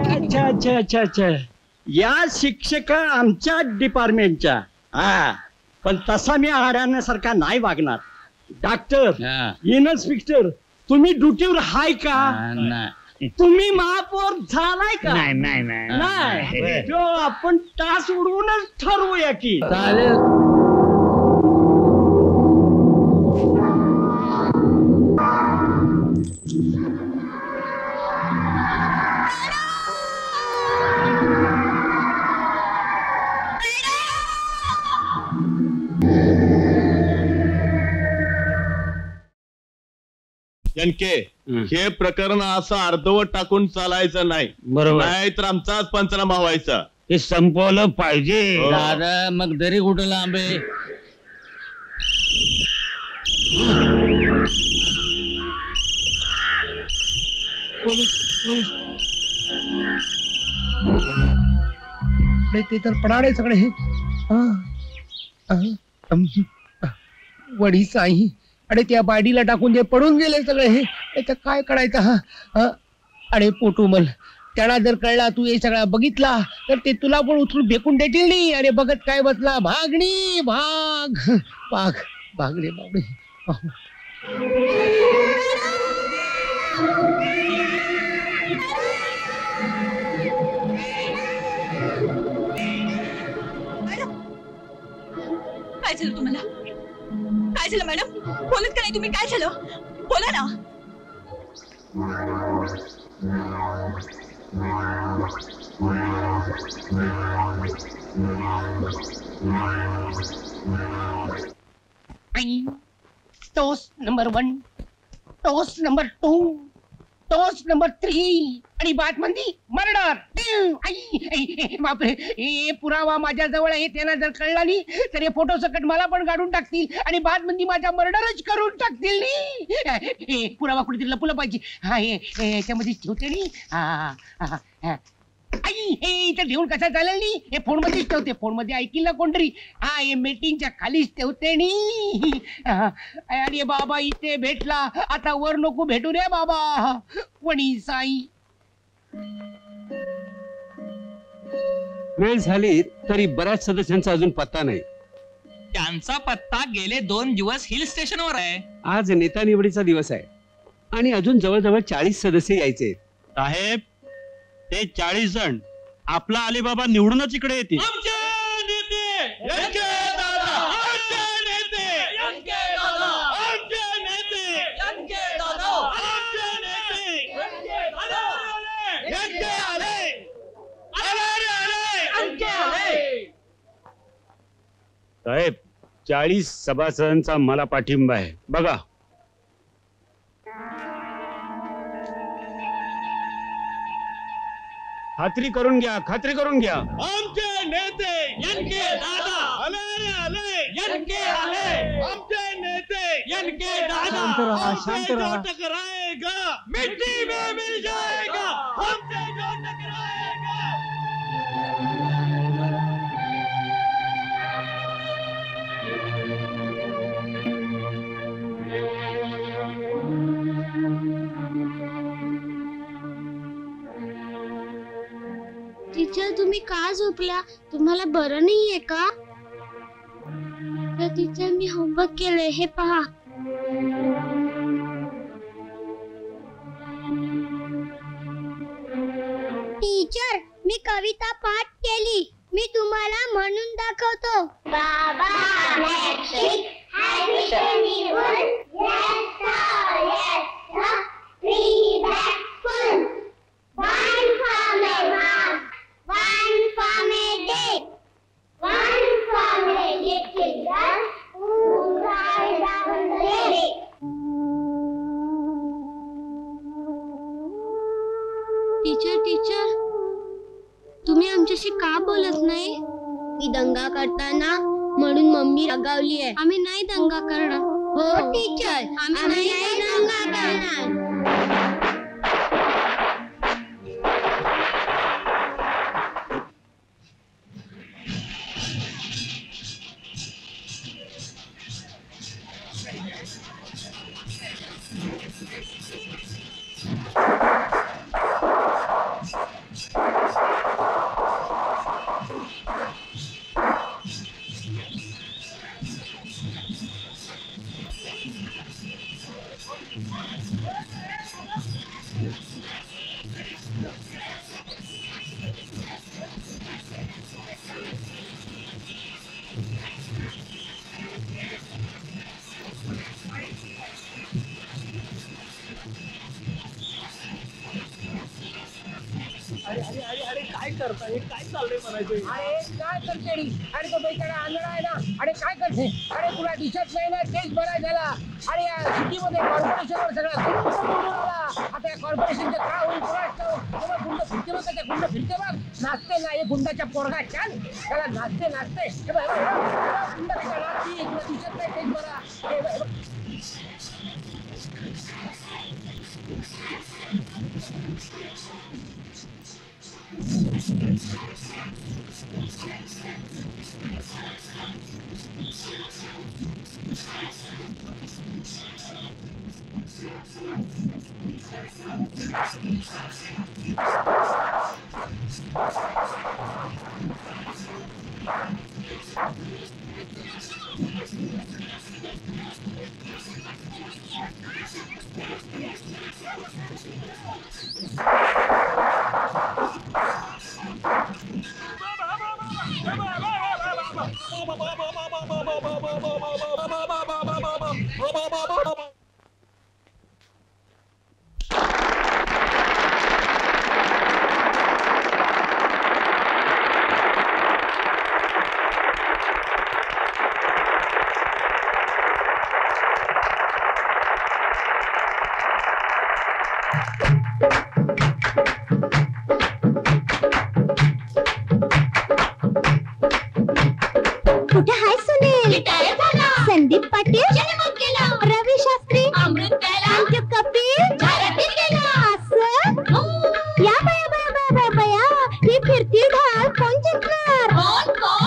अच्छा अच्छा अच्छा अच्छा. या शिक्षका आमच्या डिपार्टमेंटच्या. हा पण तसा मी आड्यासारखा नाही वागणार. डॉक्टर इन्स्पेक्टर तुम्ही ड्युटीवर हाय का? तुम्ही महापौर झालाय का? नाही तो आपण तास उडवूनच ठरवूया की. हे प्रकरण असं अर्धवट टाकून चालायचं नाही. बरोबर. नाही तर आमचाच पंचनामा व्हायचा. हे संपवलं पाहिजे. दादा मग दरी कुठं लांबे? ते तर पडाडे सगळे हे. वडी साई, अरे त्या बाडीला टाकून जे पडून गेले सगळे हे, त्याचं काय करायचं? हा अरे पोटूमल, त्याला जर कळला तू हे सगळा बघितला तर ते तुला पण उचलून फेकून देतील नाही. अरे बघत काय बसला, भागणी भाग भाग भागणे बाबडे. काय झालं तुम्हाला? काय झालं मॅडम? बोलत का नाही तुम्ही? काय झालं बोला ना. Toast number 1, toast number 2, toast number 3 आणि बातमंदी मर्डर. बापरे, हे पुरावा माझ्या जवळ आहे. त्यांना जर कळला नाही तर हे फोटो सकट मला पण काढून टाकतील आणि बातमंदी माझा मर्डरच करून टाकतील. हे पुरावा कुठेतरी लपवला पाहिजे. हा याच्यामध्ये ठेवते नी. हे इथं ठेवून कसा चालेल नी? हे फोन मध्येच ठेवते. फोन मध्ये ऐकील ना कोणतरी. हे मीटिंगच्या खालीच ठेवते नी. अरे बाबा इथे भेटला, आता वर नको भेटू रे बाबा. वणी साई. वेळ झाली तरी बऱ्याच सदस्यांचा अजून पत्ता नाही. त्यांचा पत्ता गेले 2 दिवस हिल स्टेशनवर आहे. आज नेता निवडीचा दिवस आहे आणि अजून जवळजवळ 40 सदस्य यायचे. साहेब, ते 40 जण आपला अलिबाबा निवडूनच इकडे येतील. साहेब, 40 सभासदांचा मला पाठिंबा आहे. बघा, खात्री करून घ्या, खात्री करून घ्या. आमचे नेते यनके दादा आले आले. यनके आले. आमचे नेते यनके दादा. शांत रहा. जो टकराएगा मिट्टी में मिल जाएगा. हमसे जो टकराएगा. टीचर, तुम्ही का झोपला? तुम्हाला बरं नाहीये का? तर टीचर, मी होमवर्क केलंय, हे पहा. टीचर, मी कविता पाठ केली. मी तुम्हाला म्हणून दाखवतो. बाबा One for my mom, one for my dad, one for my little girl who cried down the lake. Teacher, तुम्ही आमच्याशी का बोलत नाही? मी दंगा करताना म्हणून मम्मी रागावली आहे. आम्ही नाही दंगा करणार. हो टीचर, आम्ही नाही दंगा करणार. अरे काय करताय, काय चाललंय म्हणायचं? अरे काय करते रे? अरे तो बेचारा आंधळा आहे ना. अरे काय करते? अरे तुला दिसत नाही ना, तेच बरं झाला. अरे या सिटीमध्ये कॉर्पोरेशनवर सगळा गुंड पडून आला. आता या कॉर्पोरेशनचं काय होईल कुणास ठाऊक. गुंड फिरते बघ, त्या गुंड फिरते बघ, नाचते ना. हे गुंडाच्या पोरगा छान त्याला नाचते. हे बघ, गुंड त्याच्या नाचते, तुला दिसत नाही तेच बरं. हे बघ. कुठे हाय सुनील? संदीप पाटील, रवी शास्त्री, आणि कपिल असं? या बया बया ही फिरती ढाल कोण जिंकणार? कोण?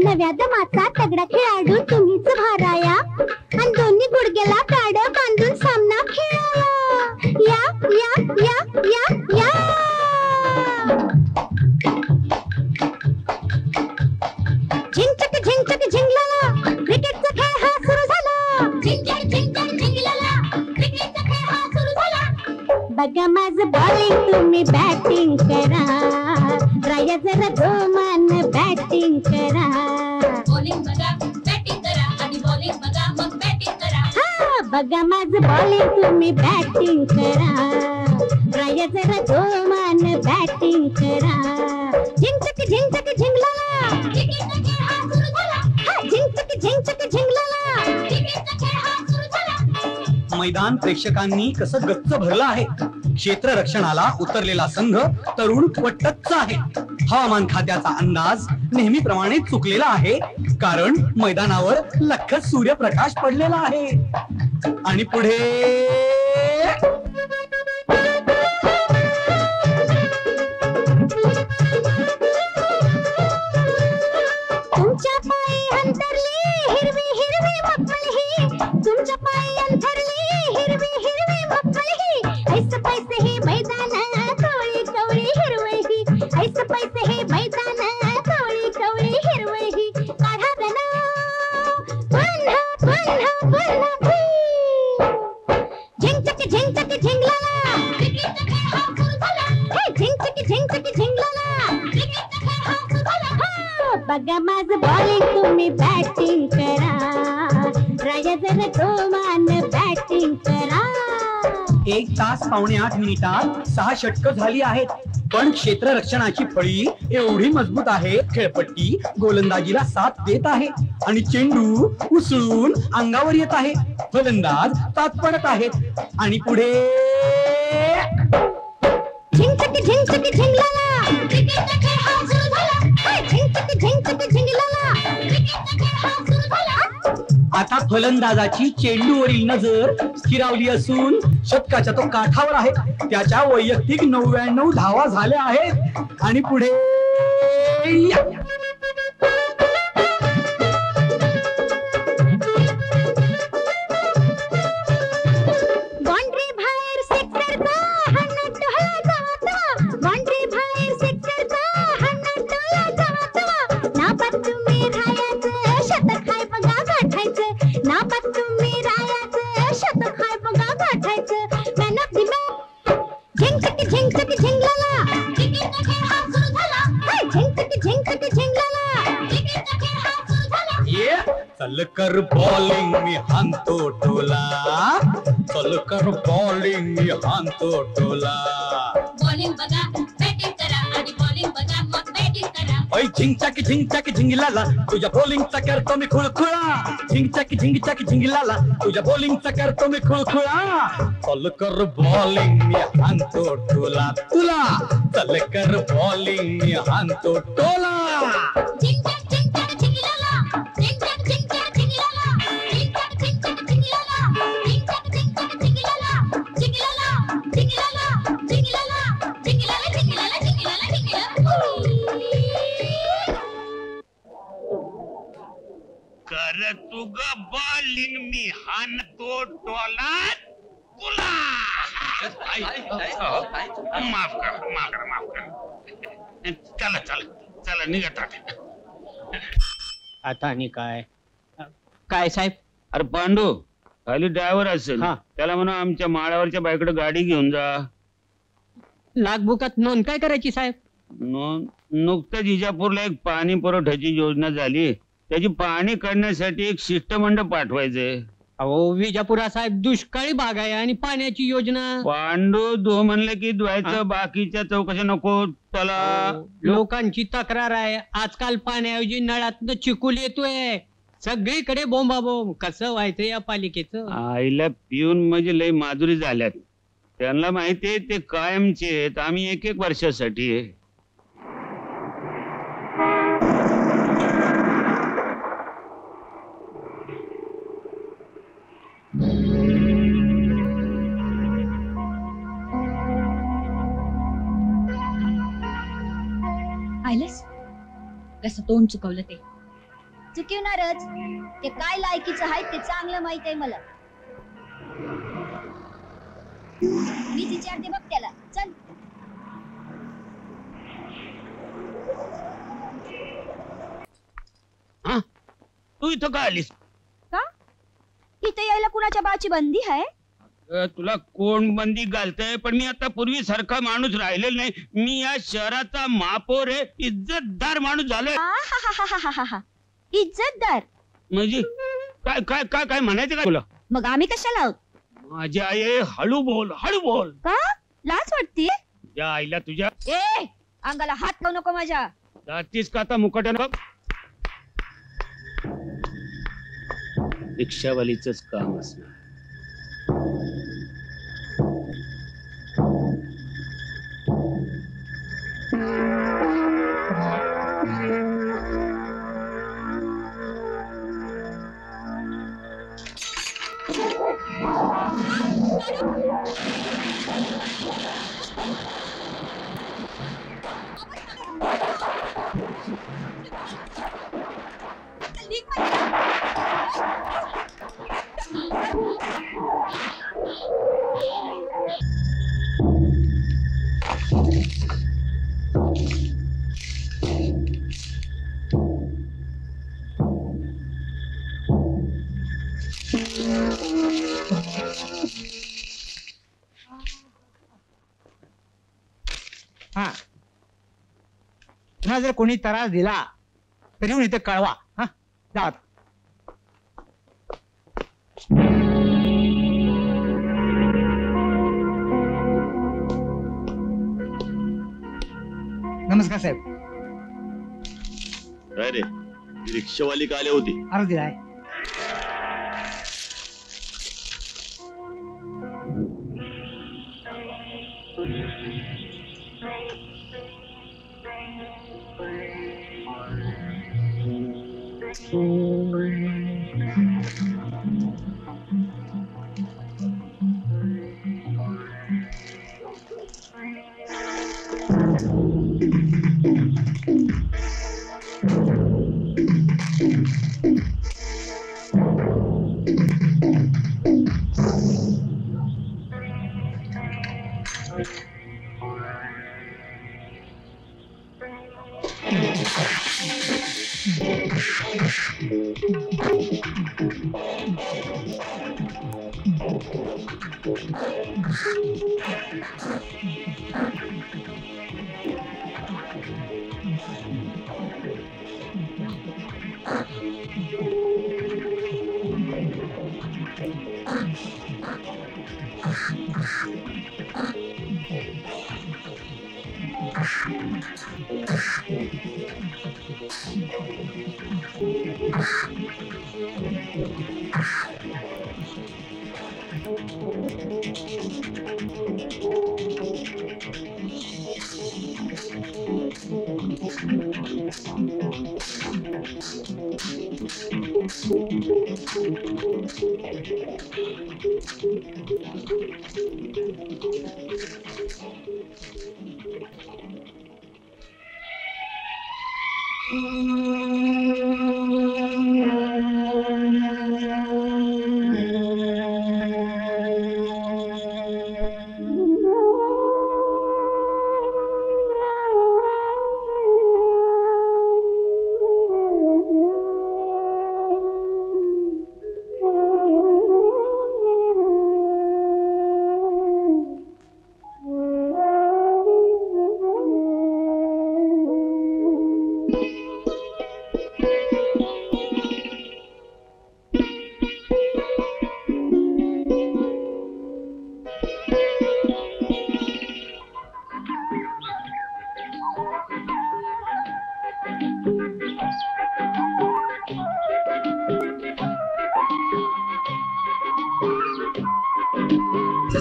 नव्या दमाचा तगडा खेळाडू तुम्हीच भाराया आणि दोन्ही गुडघ्याला काड बांधून सामना खेळाया. या या या या या झिंचक झिंगलाला क्रिकेटचा खेळ हा सुरू झाला. झिंचक झिंगलाला क्रिकेटचा खेळ हा सुरू झाला. बघा माझं बॉलिंग तुम्ही बॅटिंग करा. राया जरा जोमान बॅटिंग करा. बॉलिंग बघा बॅटिंग करा आणि बॉलिंग बघा मग बॅटिंग करा. हा बघा माझं बॉलिंग तुम्ही बॅटिंग करा. राया जरा जोमान बॅटिंग करा. झिंचक झिंगलाला मैदान प्रेक्षकांनी कसं गच्च भरलं आहे. क्षेत्ररक्षणाला उतरलेला संघ तरुण व टच्च आहे. हवामान खात्याचा अंदाज नेहमीप्रमाणे चुकलेला आहे, कारण मैदानावर लख्खच सूर्यप्रकाश पडलेला आहे. आणि पुढे तुमच्या पायी अंतरली हिरवी हिरवी मफलही. तुमच्या पायी अंतरली हिरवी हिरवी मफलही. ऐसे पैसे हे मैदान कवळी कवळी हिरवही. ऐसे पैसे हे मैदान कवळी कवळी हिरवही. काढा गणा पुन्हा पुन्हा पुन्हा भी. झिंचक झिंगलाला क्रिकेटचा खेळ हा सुरू झाला. हे झिंचक झिंगलाला क्रिकेटचा खेळ हा सुरू झाला. बघा माझं बॉलिंग तुम्ही बॅटिंग करा. राजा जरा जोमान बॅटिंग करा. 1 तास 7:45 6 षटकं झाली आहेत. पण क्षेत्ररक्षणाची फळी एवढी मजबूत आहे. खेळपट्टी गोलंदाजीला साथ देत आहे आणि चेंडू उसळून अंगावर येत आहे. फलंदाज तात पडत आहेत. आणि पुढे झिंचक झिंगलाला क्रिकेटचा खेळ हा सुरू झाला. झिंचक झिंगलाला क्रिकेटचा खेळ हा सुरू झाला. आता फलंदाजाची चेंडूवरील नजर स्थिरावली असून शतकाच्या तो काठावर आहे. त्याच्या वैयक्तिक 99 धावा झाल्या आहेत. आणि पुढे बाउंड्री बाहेर सेक्टरचा हन्ना टोला जावा तवा. बाउंड्री बाहेर सेक्टरचा हन्ना टोला जावा तवा. नापात तुम्ही रायाचं शतक हाय बघा गाठाय चल कर बॉलिंग मी हाणतो टोला, चल कर बॉलिंग मी हाणतो टोला. बॉलिंग बघा बॅटिंग करा आणि बॉलिंग बघा मग बॅटिंग करा. ओय झिंगचाकी झिंगचाकी झिंगिलाला तुझ्या बॉलिंगचा करतो मी खुळखुळा. झिंगचाकी झिंगचाकी झिंगिलाला तुझ्या बॉलिंगचा करतो मी खुळखुळा. चल कर बॉलिंग मी हाणतो टोला तुला, चल कर बॉलिंग मी हाणतो टोला. झिंगचॅक झिंगचॅक झिंगिलाला, झिंगचॅक झिंगचॅक झिंगिलाला, झिंगचॅक झिंगचॅक झिंगिलाला, झिंगचॅक झिंगचॅक झिंगिलाला, झिंगिलाला झिंगिलाला झिंगिलाला झिंगिलाला झिंगिलाला झिंगिलाला झिंगिलाला. कर तुग बॉलिंग मी हाणतो टोला तुला. माफ कर माफ कर माफ कर. चला चला चला निघतात. आता आणि काय काय साहेब? अरे पांडू खाली ड्रायव्हर असेल, त्याला म्हणा आमच्या माळावरच्या बाईकडे गाडी घेऊन जा. लागबुकात नोंद काय करायची साहेब? नुकतंच इजापूरला एक पाणी पुरवठ्याची योजना झाली, त्याची पाहणी करण्यासाठी एक शिष्टमंडळ पाठवायचंय. अहो विजापुरा साहेब दुष्काळी भाग आहे आणि पाण्याची योजना. पांडू दो म्हणलं की द्वायचं, बाकीच्या चौकशा नको. त्याला लोकांची तक्रार आहे, आजकाल पाण्याऐवजी नळातनं चिकूल येतोय. सगळीकडे बोंबाबोंब. कसं व्हायचं या पालिकेचं? आईला पिऊन म्हणजे लय माधुरी झाल्यात. त्यांना माहितीये ते कायमचे आहेत, आम्ही एक एक वर्षासाठी आहे. आयलस कसं तोंड चुकवलं ते. चुकवणारच. ते काय लायकीचं आहे ते चांगलं माहित आहे मला. मी विचारते बघ त्याला. चल. तू इथं का आलीस? का इथे यायला कुणाच्या बाची बंदी आहे? तुला कोण बंदी घालतंय? पण मी आता पूर्वी सारखा माणूस राहिलेला नाही. मी या शहराचा महापौर आहे, इज्जतदार माणूस झालोय. इज्जतदार म्हणजे काय काय काय काय म्हणायचं का तुला? मग आम्ही कशाला आहोत? माझी आई आहे, हळू बोल हळू बोल. का लाज वाटते? या आईला तुझ्या ए अंगाला हात लावू नको माझ्या. जातीस का आता मुकाट्यानं? रिक्षावालीच काम असणार. पुन्हा जर कोणी त्रास दिला तरी येऊन इथे कळवा. हा जा. नमस्कार साहेब. काय रे रिक्षावाली का आली होती? अर्ज दिलाय.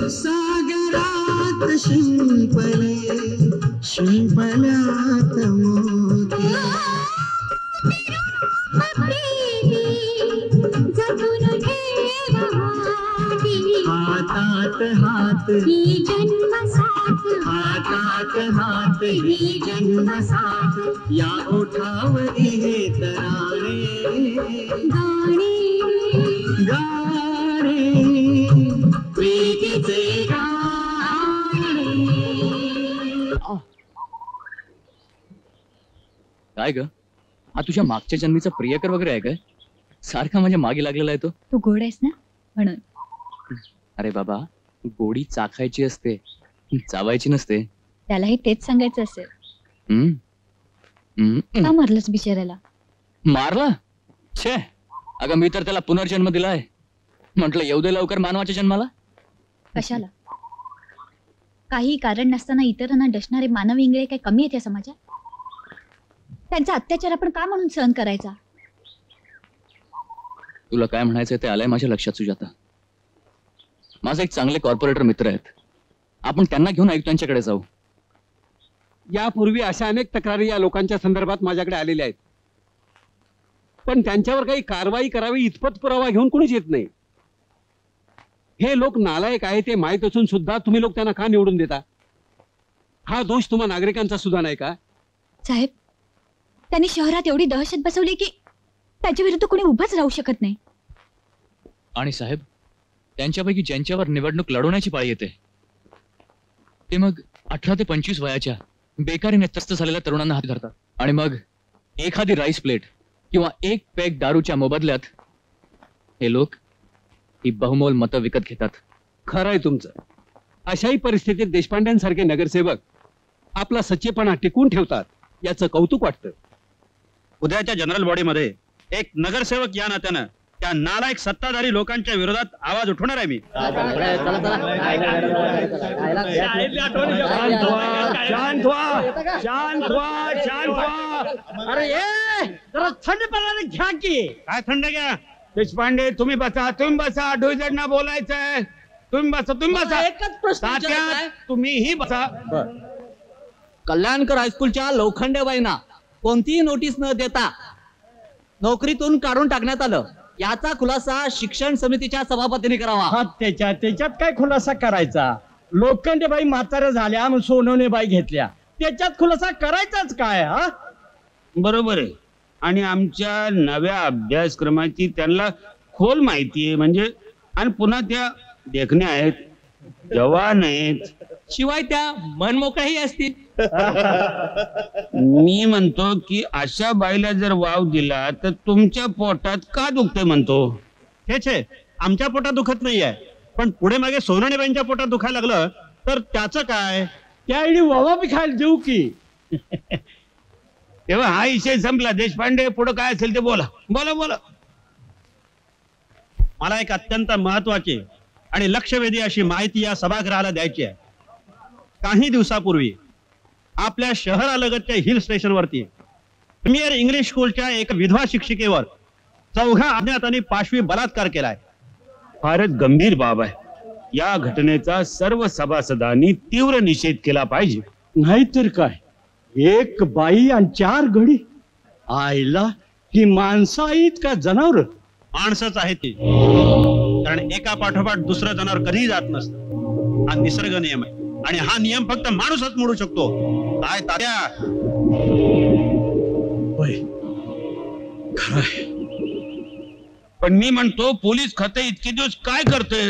सागरात शिंपले शिंपल्यात मोती हातात हात ही जन्मसाथ हातात हात ही जन्मसाथ या ओठावरी हे तराणे गाणे गाणे प्रीतीचे काय ग हा तुझ्या मागच्या जन्मीचा प्रियकर वगैरे आहे काय? सारखा माझ्या मागे लागलेला आहे तो. तू गोड आहेस ना म्हणून. अरे बाबा गोडी चाखायची असते चावायची नसते. त्यालाही तेच सांगायचं असेल. का मारलंच बिचाऱ्याला? मारला? छे अगं मी तर त्याला पुनर्जन्म दिलाय. म्हटलं येऊ दे लवकर मानवाच्या जन्माला. कशाला? काही कारण नसताना इतरांना डसणारे मानवी इंगळे काही कमी आहेत या समाजात? त्यांचा अत्याचार आपण का म्हणून सहन करायचा? तुला काय म्हणायचंय ते आलंय माझ्या लक्षात सुजाता. माझे एक चांगले कॉर्पोरेटर मित्र आहेत. आपण त्यांना घेऊन आयुक्तांच्याकडे जाऊ. यापूर्वी अशा अनेक तक्रारी या लोकांच्या संदर्भात माझ्याकडे आलेल्या आहेत, पण त्यांच्यावर काही कारवाई करावी इतपत पुरावा घेऊन कोणीच येत नाही. हे लोक नालायक आहे ते माहीत असून सुद्धा तुम्ही लोक त्यांना का निवडून देता? हा दोष तुम्हा नागरिकांचा सुद्धा नाही का? साहेब त्यांनी शहरात एवढी दहशत बसवली की त्याच्या विरुद्ध कोणी उभंच राहू शकत नाही. आणि साहेब त्यांच्यापैकी ज्यांच्यावर निवडणूक लढवण्याची पाळी येते ते मग 18 ते 25 वयाच्या बेकारीने त्रस्त झालेल्या तरुणांना हात धरतात. आणि मग एखादी राईस प्लेट किंवा एक पॅक दारूच्या मोबदल्यात हे लोक ही बहुमोल मतं विकत घेतात. खरंय तुमचं. अशाही परिस्थितीत देशपांड्यांसारखे नगरसेवक आपला सच्चेपणा टिकून ठेवतात याचं कौतुक वाटतं. उद्याच्या जनरल बॉडीमध्ये एक नगरसेवक या नात्यानं त्या नालायक सत्ताधारी लोकांच्या विरोधात आवाज उठवणार आहे मी. अरे जरा थंड पाण्याने घ्या की. काय थंड घ्या? देशपांडे तुम्ही बसा डोईजडना बोलायचंय. तुम्ही बसा एकच प्रश्न तुम्हीही बसा. कल्याणकर हायस्कूलच्या लोखंडेबाईंना कोणतीही नोटीस न देता नोकरीतून काढून टाकण्यात आलं. याचा खुलासा शिक्षण समितीच्या सभापतींनी करावा. त्याच्यात काय खुलासा करायचा? लोखंडेबाई म्हाताऱ्या झाल्या मग सोनवणेबाई घेतल्या, त्याच्यात खुलासा करायचाच काय? हा बरोबर आहे. आणि आमच्या नव्या अभ्यासक्रमाची त्यांना खोल माहिती आहे. म्हणजे आणि पुन्हा त्या देखण्या आहेत, जवान आहेत, शिवाय त्या मनमोकळ्याही असतील. मी म्हणतो की अशा बाईला जर वाव दिला तर तुमच्या पोटात का दुखते म्हणतो? हेच आहे, आमच्या पोटात दुखत नाहीये, पण पुढे मागे सोनवणेबाईंच्या पोटात दुखायला लागलं तर त्याचं काय? त्यावेळी वावा बी खायला देऊ की. तेव्हा हा विषय संपला. देशपांडे पुढे काय असेल ते बोला. मला एक अत्यंत महत्वाची आणि लक्षवेधी अशी माहिती या सभागृहाला द्यायची आहे. काही दिवसापूर्वी आपल्या शहरालगतच्या हिल स्टेशनवरती प्रीमियर इंग्लिश स्कूलच्या एका विधवा शिक्षिकेवर 4 अज्ञातांनी पाशवी बलात्कार केलाय. फारच गंभीर बाब आहे. या घटनेचा सर्व सभासदांनी तीव्र निषेध केला पाहिजे. नाहीतर काय, एक बाई आणि 4 गडी. आईला ही माणसं आहेत का जनावर? माणसंच आहे ती, कारण एका पाठोपाठ दुसरं जनावर कधीही जात नसतं. हा निसर्ग नियम आहे आणि हा नियम फक्त माणूसच मोडू शकतो. काय तात्या? पण मी म्हणतो पोलीस खाते इतके दिवस काय करते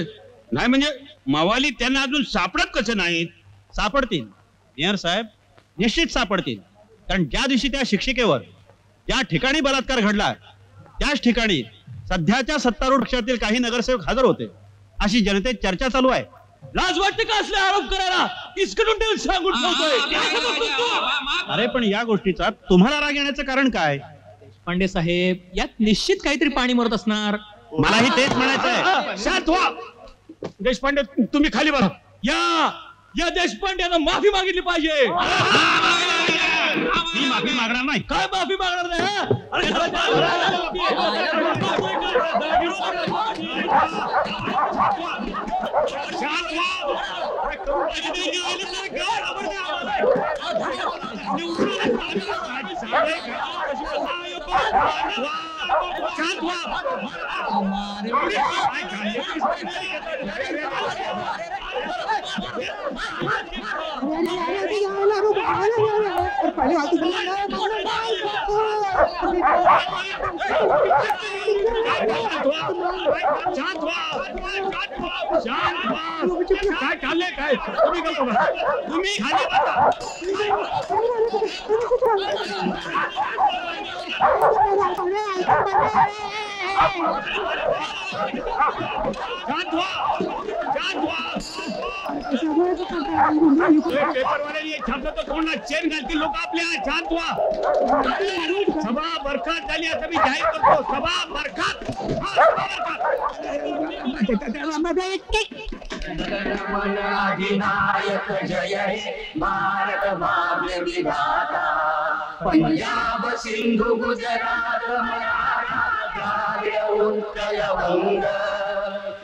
नाही, म्हणजे मवाली त्यांना अजून सापडत कसं नाहीत? सापडतील मेयर साहेब, निश्चित सापडतील. कारण ज्या दिवशी त्या शिक्षिकेवर ज्या ठिकाणी बलात्कार घडला त्याच ठिकाणी सध्याच्या सत्तारूढ पक्षातील काही नगरसेवक हजर होते अशी जनतेत चर्चा चालू आहे. लाज वाटते का असले आरोप करायला? इसकडून ठेवून सांगून ठेवतोय. अरे पण या गोष्टीचा तुम्हाला राग येण्याचं कारण काय? पांडे साहेब, यात निश्चित काहीतरी पाणी मरत असणार. मलाही तेच म्हणायचं आहे. शांत व्हा. देशपांडे, तुम्ही खाली बघा. या देशपांड्यानं माफी मागितली पाहिजे. मी माफी मागणार नाही. काय माफी मागणार नाही? काय चाललंय? काय तुम्ही खाली पेपरवाले छापलं तर कोणाला चेन घालतील लोक आपल्या. शांत व्हा. सभा बरखास्त झाली असं मी जाहीर करतो. सभा बरखास्त. अधिनायक जय हे भारत भाग्य विधाता. पंजाब सिंधु गुजरात मराठा द्राविड उत्कल वंग.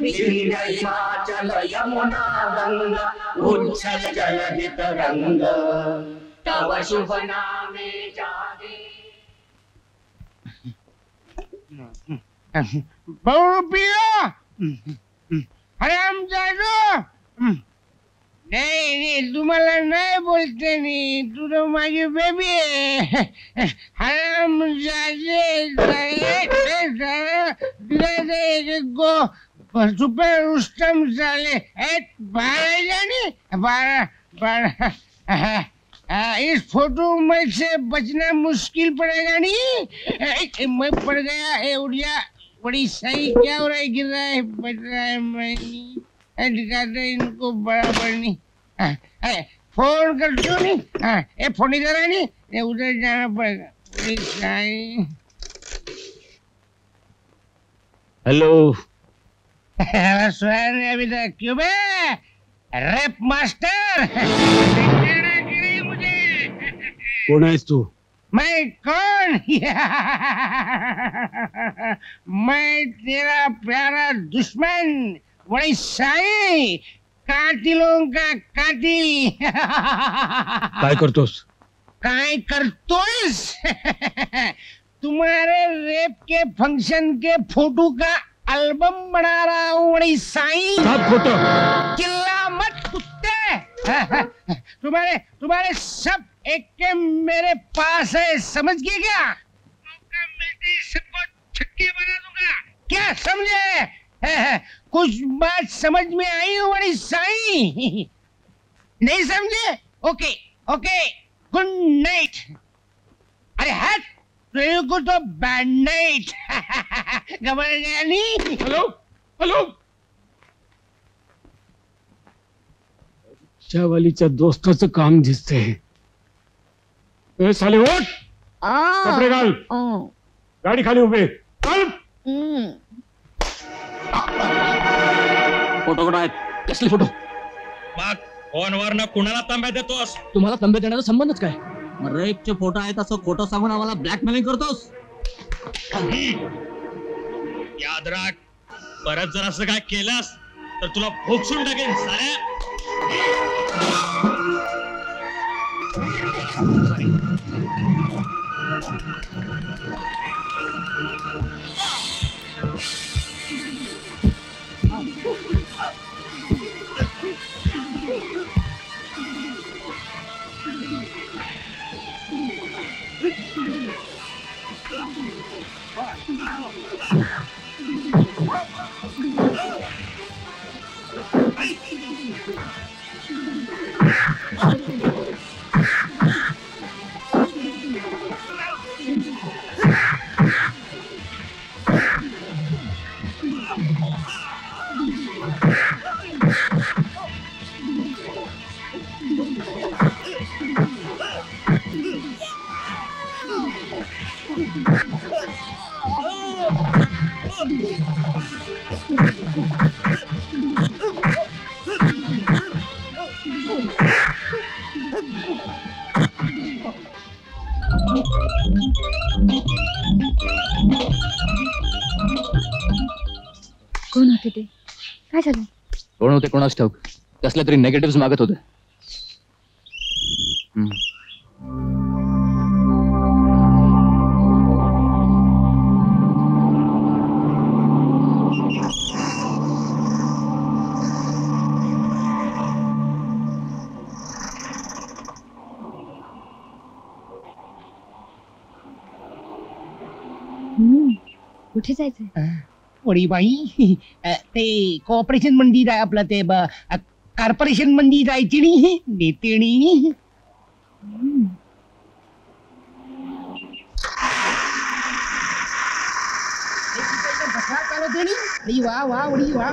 विंध्य हिमाचल यमुना गंगा उच्छल जलधि तरंग. तव शुभ नामे जागे. बहुरुपिया अरे हम जादू. नाही तुम्हाला नाही बोलते मी, तुझं माझी बेबी आहे. हराम सुपर रुस्तम झाले 12 जाने 12. इस फोटो में से बचना मुश्किल पड़ेगा नहीं. मैं पड़ गया है उड़िया. बड़ी सही क्या हो रहा है? गिर रहा है, बच रहा है. मैं दिखाते इनको बराबर नहीं. फोन कर दो नहीं. ये फोन इधर है नहीं, ये उधर जाना पड़ेगा. हेलो. सोया अभी तक क्यों बे? Rap master. कोण आहेस तू? मैं कौन? मैं तेरा प्यारा दुश्मन, बड़ी साई, कातिलों का कातिल. काय करतोस? काय करतोस? तुम्हारे रेप के फंक्शन के फोटो का एल्बम बना रहा हूँ. बड़ी साई. फोटो चिल्ला मत कुत्ते. तुम्हारे सब एक के मेरे पास है, समझ गए क्या? सबको छक्के बना दूंगा. क्या समझे? कुछ बात समझ में आई हो बड़ी साई? नहीं समझे? Okay okay, good Knight. अरे हट, को तो बैड नाइट. घबरा गया नहीं? Hello hello. चावालीच्या दोस्ताचं काम दिसतंय. साले उठ, कपडे घाल, गाडी खाली उभे. फोटो कुठं आहेत? कसले फोटो? मग फोनवर कुणाला तांब्या देतोस? तुम्हाला तांब्या देण्याचा संबंधच काय? रेपचे फोटो आहेत असं खोटं सांगून आम्हाला ब्लॅकमेलिंग करतोस? याद राख, परत जर असं काय केलंस तर तुला भोगसून टाकेन साऱ्या. कोण होते ते? काय झालं? कोण होते कोणाच ठाऊक, कसल्या तरी नेगेटिव्ह मागत होते. कुठे जायचंय? वडी बाई, ते कॉर्पोरेशन मंदी जाय आपलं ते कॉर्पोरेशन मंदी जायची नी नेतेणी. चालवते वा वा वडी वा.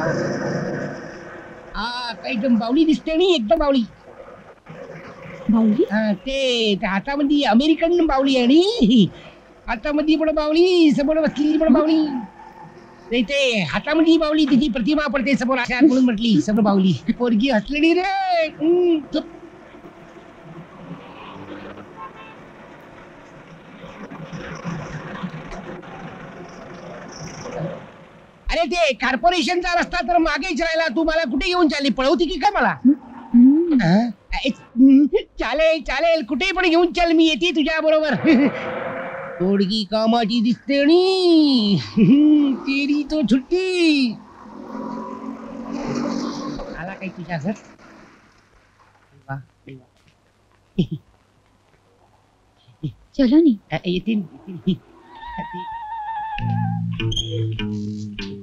हा काय एकदम बावली दिसते नी, एकदम बावली. बावली? ते हातामध्ये अमेरिकन बावली आहे नी. हातामध्ये पण बावली, समोर बसली पण बावली. ते हातामध्ये बावली, तिची प्रतिमा पडते समोर अशा म्हणून म्हटली समोर बावली. पोरगी हसलेली रे. अरे ते कॉर्पोरेशनचा रस्ता तर मागेच राहिला, तू मला कुठे घेऊन चालली? पळवती की काय मला? चालेल चालेल, कुठे पण घेऊन चाल, मी येते तुझ्या बरोबर. पोरगी कामाची दिसते नी. तेरी तो छुट्टी. आला काही तुझ्या घर? चलो नी. येते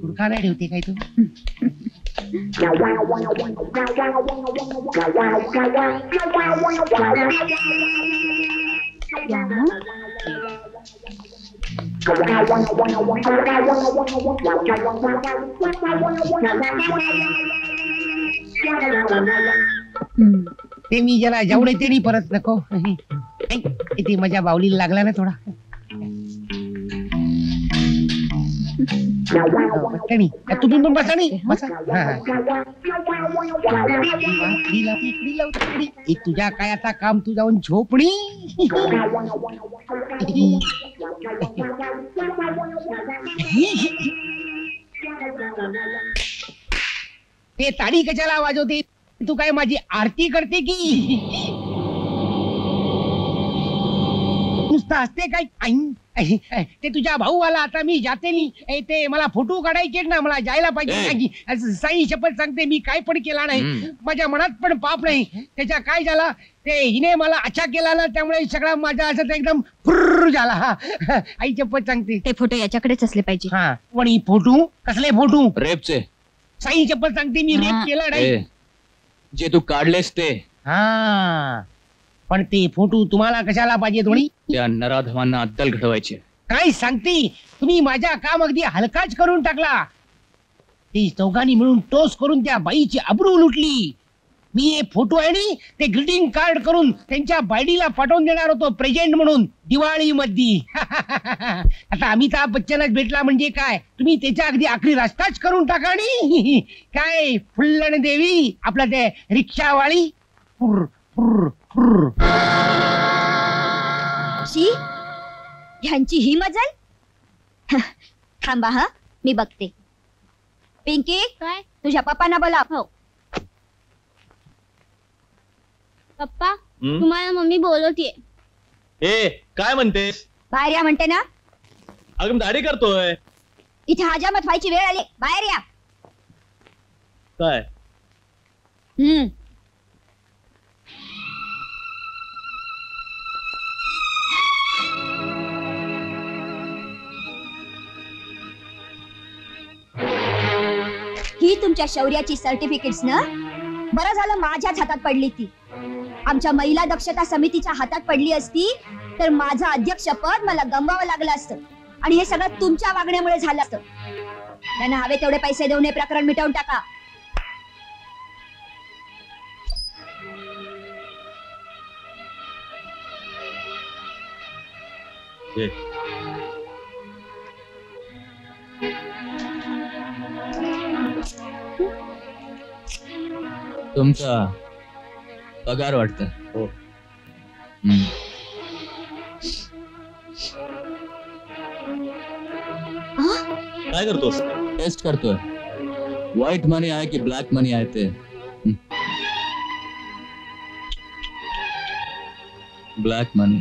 कुडका नाही ठेवते काय तू? ते मी जरा जेवढे तरी परत नको. ते माझ्या बावलीला लागला ना थोडा. तुम्ही पण बसा नाही बसा. तुझ्या काय आता काम, तू जाऊन झोपणी. ते ताडी कशाला वाजवते? तू काय माझी आरती करते की नुसतं असते काय? ते तुझ्या भाऊ आला, आता मी जाते नी. ते मला फोटो काढायचे ना, मला जायला पाहिजे. साई शपथ सांगते, मी काय पण केला नाही, माझ्या मनात पण पाप नाही. त्याच्या काय झाला, ते हिने मला अच्छा केला ना, त्यामुळे सगळा माझा असं एकदम फुर्र झाला. आई शपथ सांगते. ते फोटो याच्याकडेच असले पाहिजे. हा पण ही फोटो कसले? फोटो रेपचे. साई शपथ सांगते, मी रेप केला नाही. जे तू काढलेस ते. हा पण ते फोटो तुम्हाला कशाला पाहिजे? थोडी त्या नराधमांना अद्दल घडवायचे. काय सांगते तुम्ही? माझा काम अगदी हलकाच करून टाकला. ती चौघांनी मिळून टोस करून त्या बाईची अब्रू लुटली. मी हे फोटो आहे नी, ते ग्रीटिंग कार्ड करून त्यांच्या बायडीला पाठवून देणार होतो प्रेझेंट म्हणून दिवाळी मध्ये. आता अमिताभ बच्चनच भेटला म्हणजे काय, तुम्ही त्याच्या अगदी आखरी रस्ताच करून टाका नी. काय फुल्लण देवी आपला ते रिक्षावाळी. फुर फुर फुर. शी, ह्यांची ही मजल. थांबा हा, मी बघते. पिंकी, काय? तुझ्या पप्पांना बोला. हो. पप्पा, तुम्हाला मम्मी बोलवतीये. ए काय म्हणतेस? बाहेर या म्हणते ना. अगं मी दाढी करतोय. इथे हजामत व्हायची वेळ आली, बाहेर या. काय? ही तुमच्या शौर्याची सर्टिफिकेट्स ना. बरं झालं माझ्याच हातात पडली ती. आमच्या महिला दक्षता समितीच्या हातात पडली असती तर माझं अध्यक्षपद मला गमवावं लागलं असतं. आणि हे सगळं तुमच्या वागण्यामुळे झालं असतं. त्यांना हवे तेवढे पैसे देऊन हे प्रकरण मिटवून टाका. तुमचा पगार वाटतं. हो. काय करतोस? टेस्ट करतोय. व्हाइट मनी आहे की ब्लॅक मनी आहे ते. ब्लॅक मनी.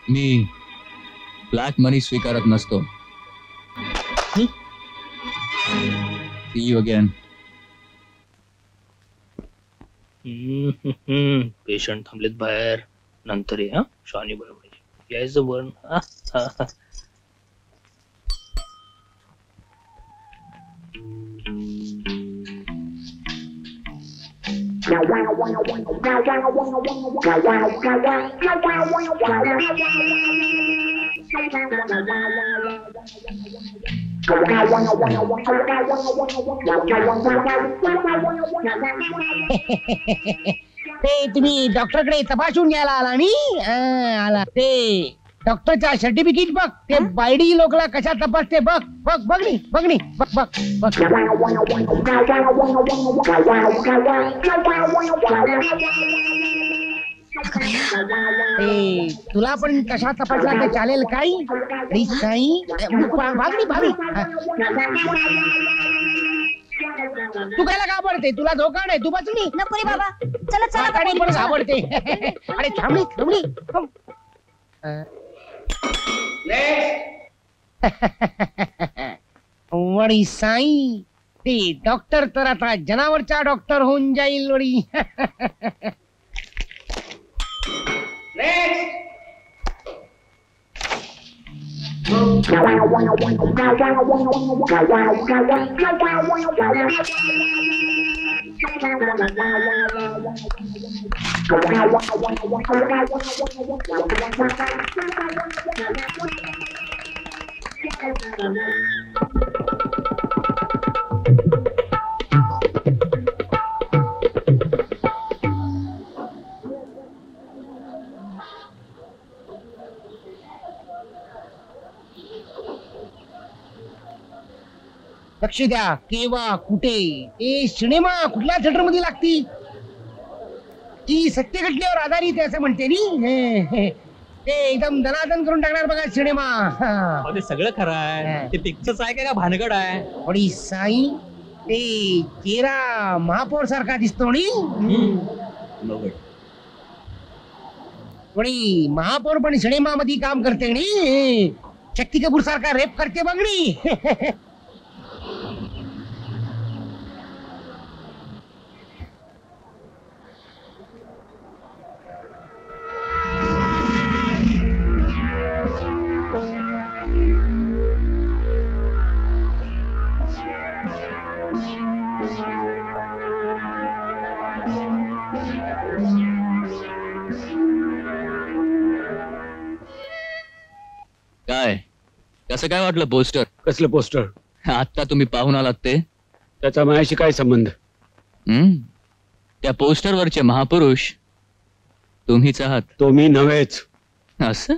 मी ब्लॅक मनी स्वीकारत नसतो. See you again. पेशंट थांबलेत बाहेर. नंतर ये. शहाणी बरोबर यायचं वन. ते तुम्ही डॉक्टरकडे तपासून घ्यायला आला आणि आला. ते डॉक्टरच्या सर्टिफिकेट बघ. ते बायडी लोकला कशा तपासते बघ बघ बघ बघ बघ बघ. तुला पण कशा तपासला तर चालेल काही. भागली भागली. तू कायला घाबरते? तुला धोका नाही. तू बसली नको रे बाबा. चला चला. पण घाबरते. अरे थांबली थांबली. वडी साई, ते डॉक्टर तर आता जनावरचा डॉक्टर होऊन जाईल. वडी लक्ष द्या. केव्हा कुठे ए सिनेमा कुठल्या थिएटर मध्ये लागती? ती सत्य घटनेवर आधारित आहे असं म्हणते नी. ते एकदम दनादन करून टाकणार बघा सिनेमा. ते सगळं खरं आहे. ते पिक्चरच आहे का भानगड आहे? वडी साई, ते चेहरा महापौर सारखा दिसतो नी. वडी महापौर पण सिनेमा मध्ये काम करते नी. शक्ती कपूर सारखा रेप करते बघ नी. काय कसं काय वाटलं पोस्टर? कसलं पोस्टर? आता तुम्ही पाहून आलात ते. त्याचा माझ्याशी काय संबंध? त्या पोस्टरवरचे महापुरुष तुम्हीच आहात. तो मी नव्हेच. असं?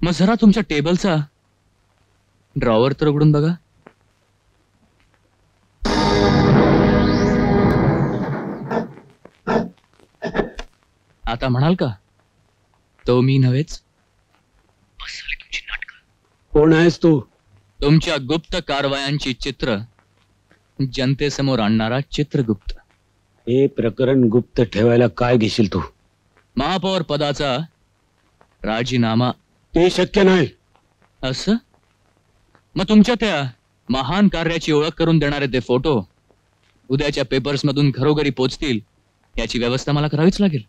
मग जरा तुमच्या टेबलचा ड्रॉवर तर उघडून बघा. आता म्हणाल का तो मी नव्हेच? कोण आहेस तू? तुमच्या गुप्त कारवायांची चित्र जनतेसमोर आणणारा चित्रगुप्त. हे प्रकरण गुप्त ठेवायला काय घेशील तू? महापौर पदाचा राजीनामा. ते शक्य नाही. असं? मग तुमच्या त्या महान कार्याची ओळख करून देणारे ते फोटो उद्याच्या पेपर्स मधून घरोघरी पोचतील याची व्यवस्था मला करावीच लागेल.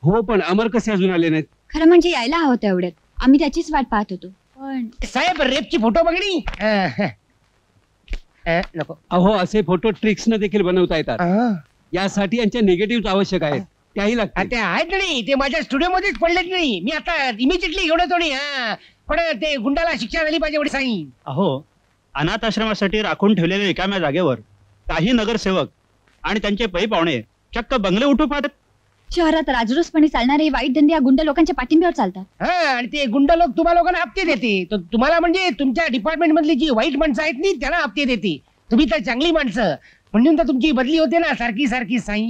हो, पण अमर कसे अजून आले नाहीत? खरं म्हणजे यायला हवं होतं एवढ्यात. आम्ही त्याचीच वाट पाहत होतो. पण साहेब रेपची फोटो बघणी नको. अहो, असे फोटो ट्रिक्स न देखील बनवता येतात. यासाठी यांच्या निगेटिव्ह आवश्यक आहेत. त्याही लागतात. ते आहेत नाही, ते माझ्या स्टुडिओ मध्येच पडलेत नाही. मी आता इमिजिएटली घेऊन येतो नाही. पण ते गुंडाला शिक्षा झाली पाहिजे एवढी सांगी. अहो, अनाथ आश्रमासाठी राखून ठेवलेल्या रिकाम्या जागेवर काही नगरसेवक आणि त्यांचे पै पाहुणे चक्क बंगले उठू पाहतात. शहरात राजरोसपणे चालणारे हे वाईट धंदे या गुंड लोकांच्या पाठिंब्यावर चालतात. आणि ते गुंड लोक तुम्हा लोकांना हप्ते देते. तुम्हाला म्हणजे तुमच्या डिपार्टमेंट मधली जी वाईट माणसं आहेत नी त्यांना हप्ते देते. तुम्ही तर चांगली माणसं म्हणून तर तुमची बदली होते ना सारखी सारखी साई.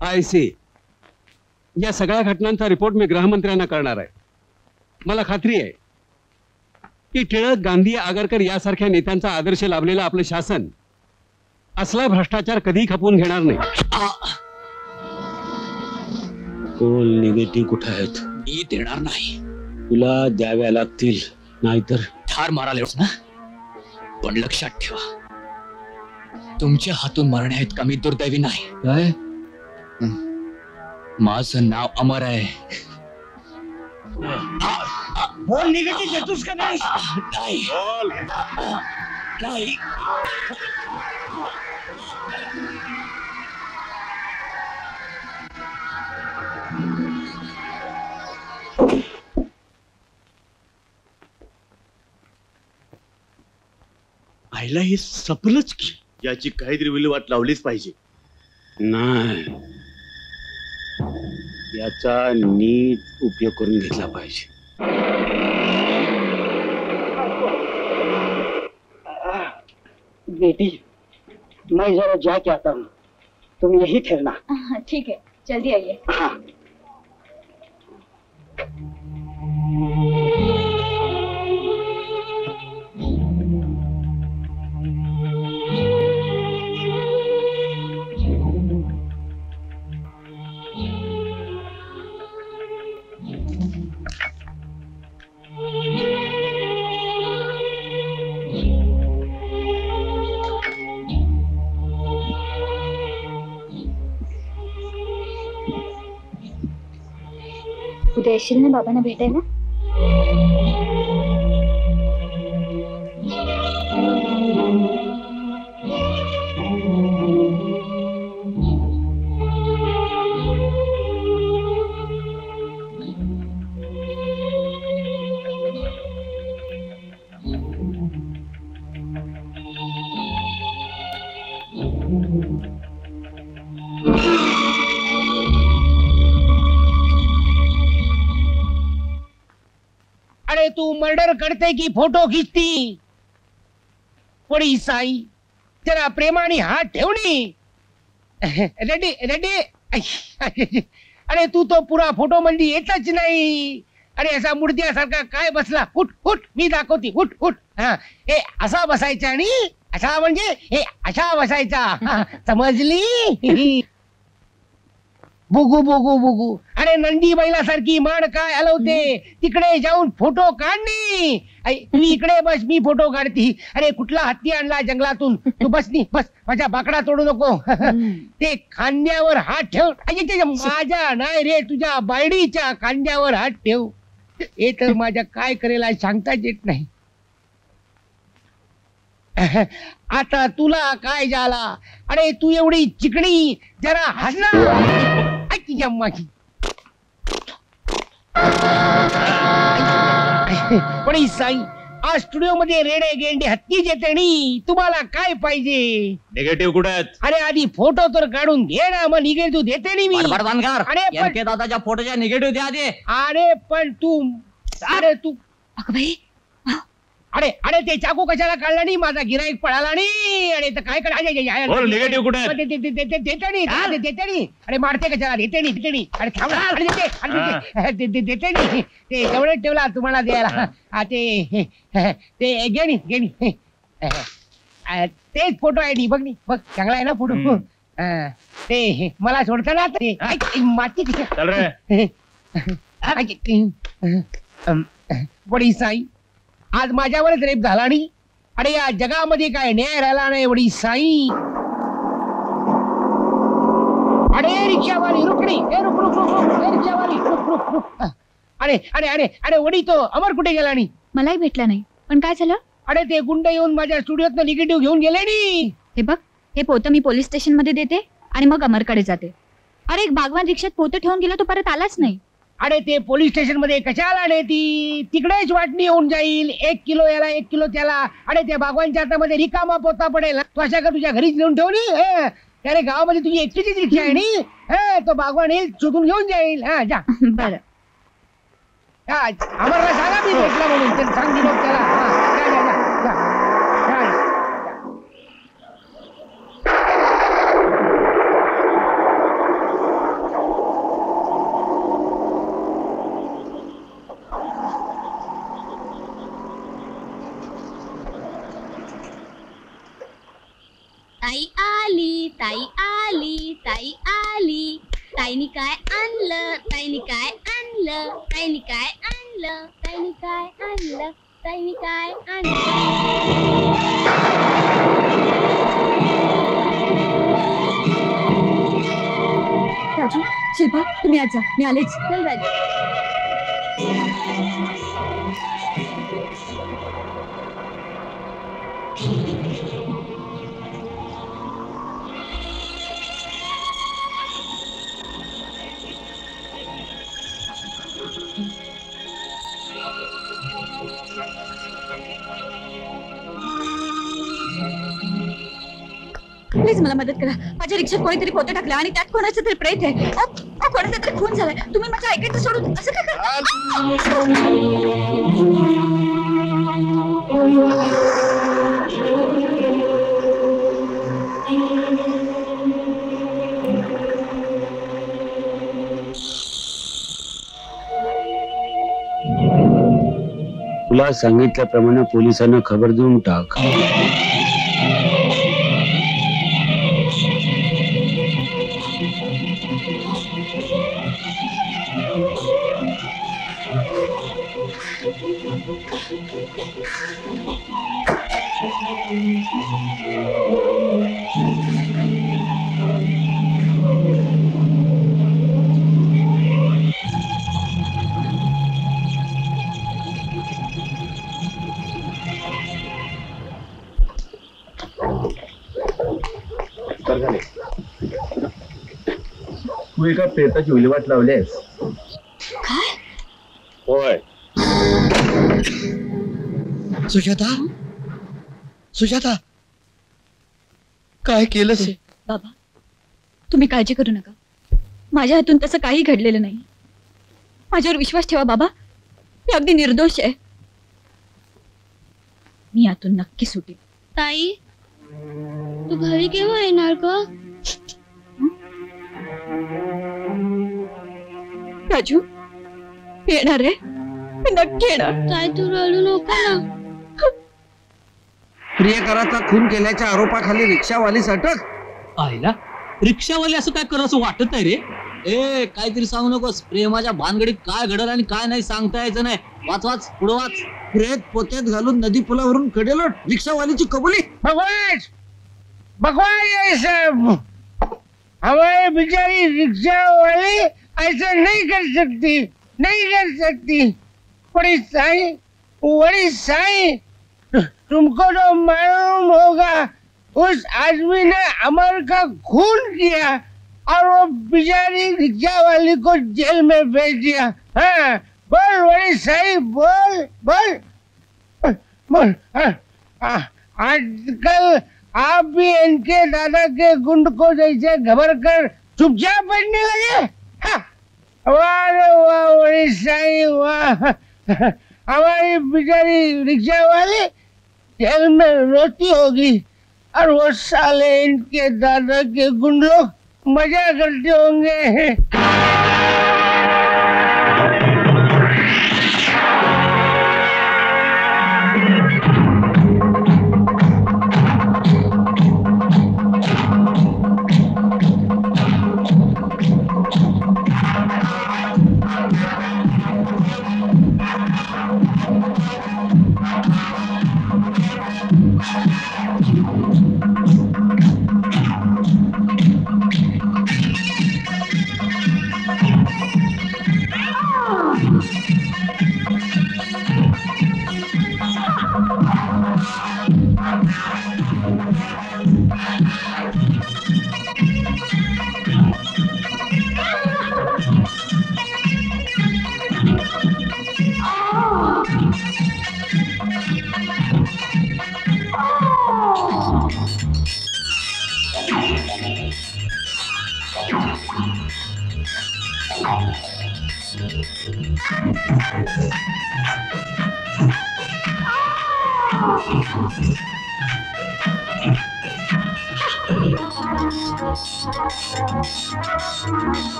I C. या सगळ्या घटनांचा रिपोर्ट मी गृहमंत्र्यांना करणार आहे. मला खात्री आहे की टिळक, गांधी, आगरकर यासारख्या नेत्यांचा आदर्श लाभलेलं आपलं शासन असला भ्रष्टाचार कधी खपवून घेणार नाही. कोल निगेटिव्ह कुठे आहेत? मी देणार नाही. तुला द्याव्या लागतील, नाहीतर ठार मारायला ना. पण लक्षात ठेवा, तुमच्या हातून मरण्या इतका मी दुर्दैवी नाही. काय? माझं नाव अमर आहे. बोल निगेटिव्ह देतोस का नाही? नाही. आईला हे सपलंच की. याची काहीतरी विल्हेवाट लावलीच पाहिजे. नाही, याचा नीट उपयोग करून घेतला पाहिजे. बेटी, मैं जरा जाके आता हूँ, तुम यही ठहरना. ठीक है, जल्दी आइए. हाँ. उद्या येशील ना बाबांना भेटायला? अरे तू मर्डर करते की फोटो खींचती? पड़ी साई, जरा प्रेमाने हात ठेवणी. Ready ready. अरे तू तो पुरा फोटो मध्ये येतच नाही. अरे असा मुडद्यासारखा काय बसला? उठ उठ, मी दाखवते. उठ उठ. हा, ए असा बसायचा आणि असा म्हणजे हे असा बसायचा समजली? बुगू बुगू बुगू. अरे नंदी बैलासारखी मान काय हलवते, तिकडे जाऊन फोटो काढणी. तुम्ही इकडे बस, मी फोटो काढती. अरे कुठला हत्ती आणला जंगलातून, तू बस माझ्या बाकडा तोडू नको. ते खांद्यावर हात ठेव. माझ्या नाही रे, तुझ्या बायडीच्या खांद्यावर हात ठेव. हे तर माझ्या काय करेल सांगताच येत नाही. आता तुला काय झाला? अरे तू एवढी चिकणी, जरा हसना. पण साई, आज स्टुडिओ मध्ये रेडे गेंडे हत्ती जेतणी, तुम्हाला काय पाहिजे? निगेटिव्ह कुठे आहेत? अरे आधी फोटो तर काढून घे ना, मग निगेटिव्ह देते नाही मी. अरे दादाच्या फोटोच्या निगेटिव्ह द्या आधी. अरे पण तू अरे अरे ते चाकू कशाला काढला नाही? माझा गिराईक पळाला नाही. अरे तर काय निगेटिव्ह कुठे आहेत? देते नाही. अरे मारते कशाला? देते नाही. अरे थांबा, देते नाही. ते एवढे ठेवला तुम्हाला द्यायला. ते घेणी तेच फोटो आहे. बघ बघ, चांगला आहे ना फोटो. ते मला सोडताना ते माती बडी साई, आज माझ्यावरच रेप झाला नाही. अरे या जगामध्ये काय न्याय राहिला नाही बडी साई. अरे रिक्षावाली रुकणी, रुक रिक्षावाली रुक. अरे अरे अरे अरे वडी, तो अमर कुठे गेला? नाही मलाही भेटला नाही. पण काय झालं? अरे ते गुंड येऊन माझ्या स्टुडिओत निगेटिव्ह घेऊन गेले नी. हे बघ, हे पोतं मी पोलीस स्टेशन मध्ये देते आणि मग अमरकडे जाते. अरे एक बागवान रिक्षात पोतं ठेवून गेला, तो परत आलाच नाही. अरे ते पोलीस स्टेशन मध्ये कशाला नेती? तिकडेच वाटणी होऊन जाईल. 1 किलो याला 1 किलो त्याला. अरे त्या बागवानच्या हातामध्ये रिकामा पोता पडेल. तू अशा का तुझ्या घरीच नेऊन ठेवली? अरे गावामध्ये तुझी एकटीचीच रिक्षा आहे नी. तो बागवान येईल, शोधून घेऊन जाईल. जा बरं. आम्हाला सांगा मी भेटला म्हणून. सांग दिलो त्याला. ताई आली, ताई आली, ताई आली. ताईनी काय आणलं, ताईनी काय आणलं, ताईनी काय आणलं, ताईनी काय आणलं, ताईनी काय आणलं. राजू, शिल्पा, तुम्ही आज जा, मी आलेच. चल राजू. प्लीज मला मदत करा. माझ्या रिक्षात कोणीतरी पोतं टाकलं आणि त्यात कोणाचं तरी प्रेत आहे. कोणाचा तरी खून झालाय. तुम्ही माझं ऐकायचं सोडून असं काय करता? तुला सांगितल्याप्रमाणे पोलिसांना खबर देऊन टाक. तू एका प्रेताची विल्हेवाट लावलीस. काय? होय. सुजाता, सुजाता, काय केलंस? बाबा, तुम्ही काळजी करू नका. माझ्या हातून तसं काही घडलेलं नाही. माझ्यावर विश्वास ठेवा बाबा, मी अगदी निर्दोष आहे. मी यातून नक्की सुटेन. ताई, तू घरी केव्हा येणार ग? राजू, येणार रे, मी नक्की येणार. ताई, तू रडू नको ना. प्रियकराचा खून केल्याच्या आरोपाखाली रिक्षावालीस अटक. आईला रिक्षावाले असं काय करत असं वाटत नाही रे. ए काहीतरी सांगू नकोस. प्रेमाच्या भानगडीत काय घडल आणि काय नाही सांगता यायचं नाही. वाच वाच पुढं वाच. प्रेत पोत्यात घालून नदी पुलावरून कडेलोट रिक्षावालीची कबुली. बकवास बकवास है सब. हमारे बेचारी रिक्शा वाली ऐसा नहीं कर सकती, नहीं कर सकती. बड़ी साई तुमको तो मालूम होगा उस आदमी ने अमर का खून किया और वो बेचारी रिक्शा वाली को जेल में भेज दिया. हाँ बोल बड़ी साई बोल बोल बोल. आजकल आप भी इनके दादा के गुंड को जैसे घबर कर चुपचाप बैठने लगे. वाह वाह बड़ी साई वाह. हमारी बेचारी रिक्शा वाली जेल में रोती होगी और वो साले इनके दादा के गुंड लोग मजा करते होंगे.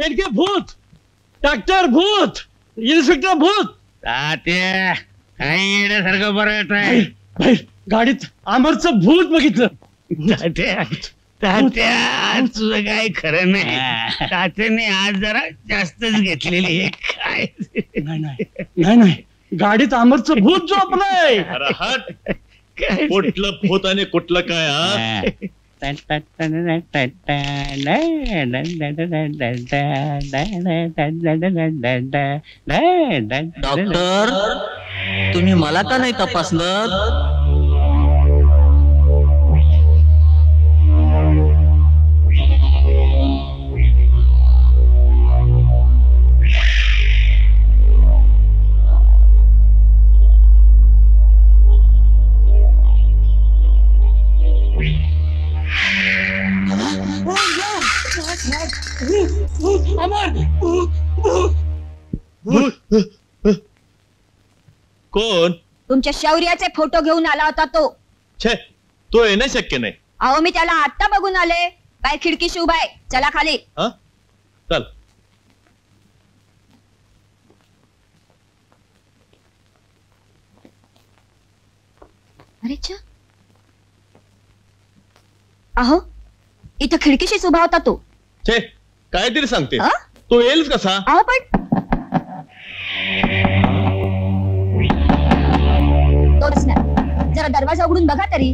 इनके भूत. डॉक्टर भूत. इन्स्पेक्टर भूत. तात्या काही येण्यासारखं बरं येत आहे. बाहेर गाडीत अमरचं भूत बघितलं. तात्या तुझं काय खरं नाही. तात्याने आज जरा जास्तच घेतलेली आहे. काय नाही गाडीत अमरचं भूत झोपलंय. अरे हट. कुठलं भूत आणि कुठलं काय हा? डॉक्टर तुम्ही मला का नाही तपासलं? कोण? तुमच्या शौर्याचे फोटो घेऊन आला होता तो. छे तो येणं शक्य नाही. अहो मी त्याला आता बघून आले. बाय खिडकीशी उभा आहे. चला खाली. चल. अरे अहो इथं खिडकीशीच उभा होता तो. छे काहीतरी सांगते. तो येईल कसा? अहो पण तोच ना. जरा दरवाजा उघडून बघा तरी.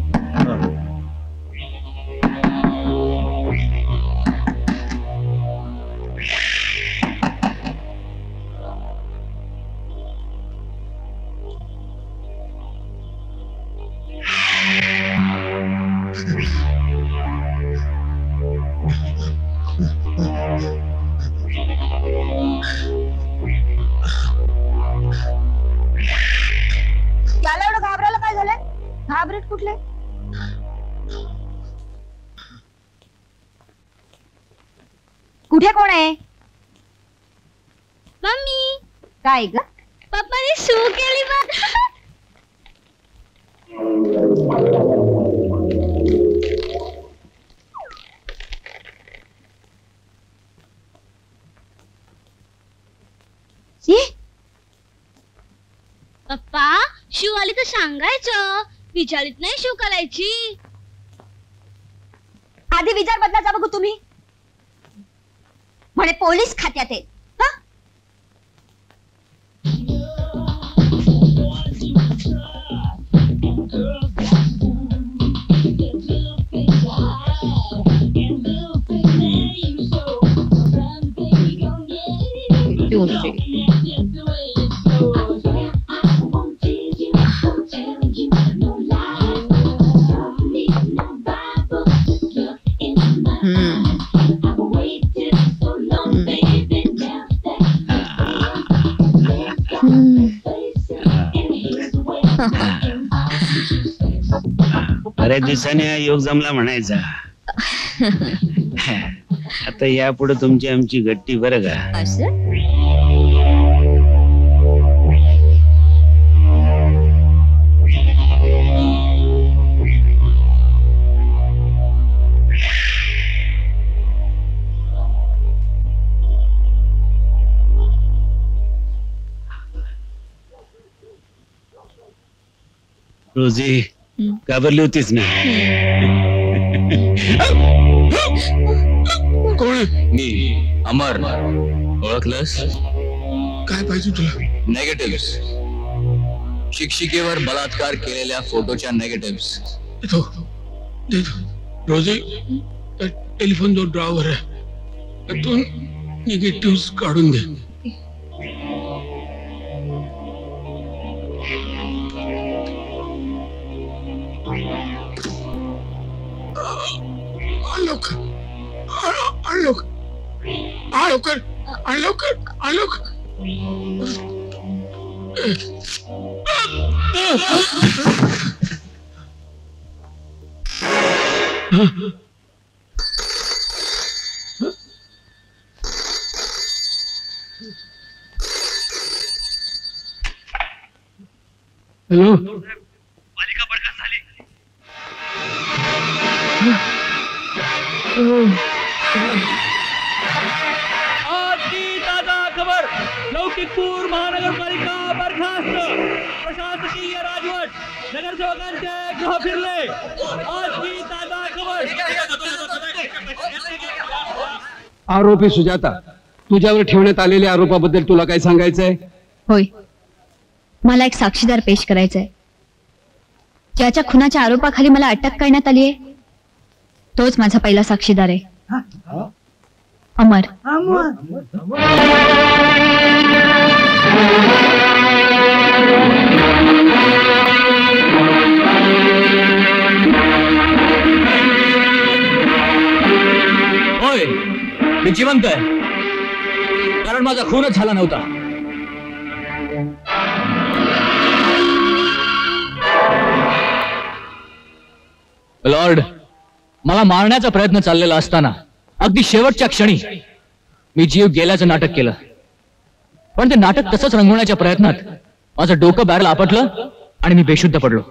याला एवढं घाबरायला काय झालंय? घाबरट कुठले? कुठे कोण आहे? मम्मी काय ग? पप्पाने शू केली बघ. पप्पा शू आली तर सांगायचं, विचारित नाही शू करायची. आधी विचार बदलाचा बघू तुम्ही. म्हणे पोलीस खात्यात आहे. बऱ्याच दिवसाने योग जमला म्हणायचा. आता यापुढे तुमची आमची गट्टी बरं का. रोजी घाबरली होतीस ना. कोण? मी अमर. ओळखलंस? काय पाहिजे तुला? नेगेटिव्ह. शिक्षिकेवर बलात्कार केलेल्या फोटोच्या नेगेटिव्ह. रोजी टेलिफोन जो ड्रॉवर आहे त्यातून निगेटिव्ह काढून घे. हॅलो. पालिका बरखास्त झाली. आजची ताजा खबर. लौकिकपूर महानगरपालिका बरखास्त. प्रशासकीय राजवट. नगरसेवकांचे गृह फिरले. आजची ताजा खबर. आरोपी सुजाता, तुझ्यावर ठेवण्यात आलेल्या आरोपाबद्दल तुला काय सांगायचंय? होय, मला एक साक्षीदार पेश करायचा आहे. ज्याच्या खुनाच्या आरोपाखाली मला अटक करण्यात आली आहे तोच माझा पहिला साक्षीदार आहे. अमर. होय, मी जिवंत आहे कारण माझा खूनच झाला नव्हता. लॉर्ड, मला मारण्याचा प्रयत्न चाललेला असताना अगदी शेवटच्या क्षणी मी जीव गेल्याचं नाटक केलं. पण ते नाटक तसंच रंगवण्याच्या प्रयत्नात माझं डोकं बॅरल आपटलं आणि मी बेशुद्ध पडलो.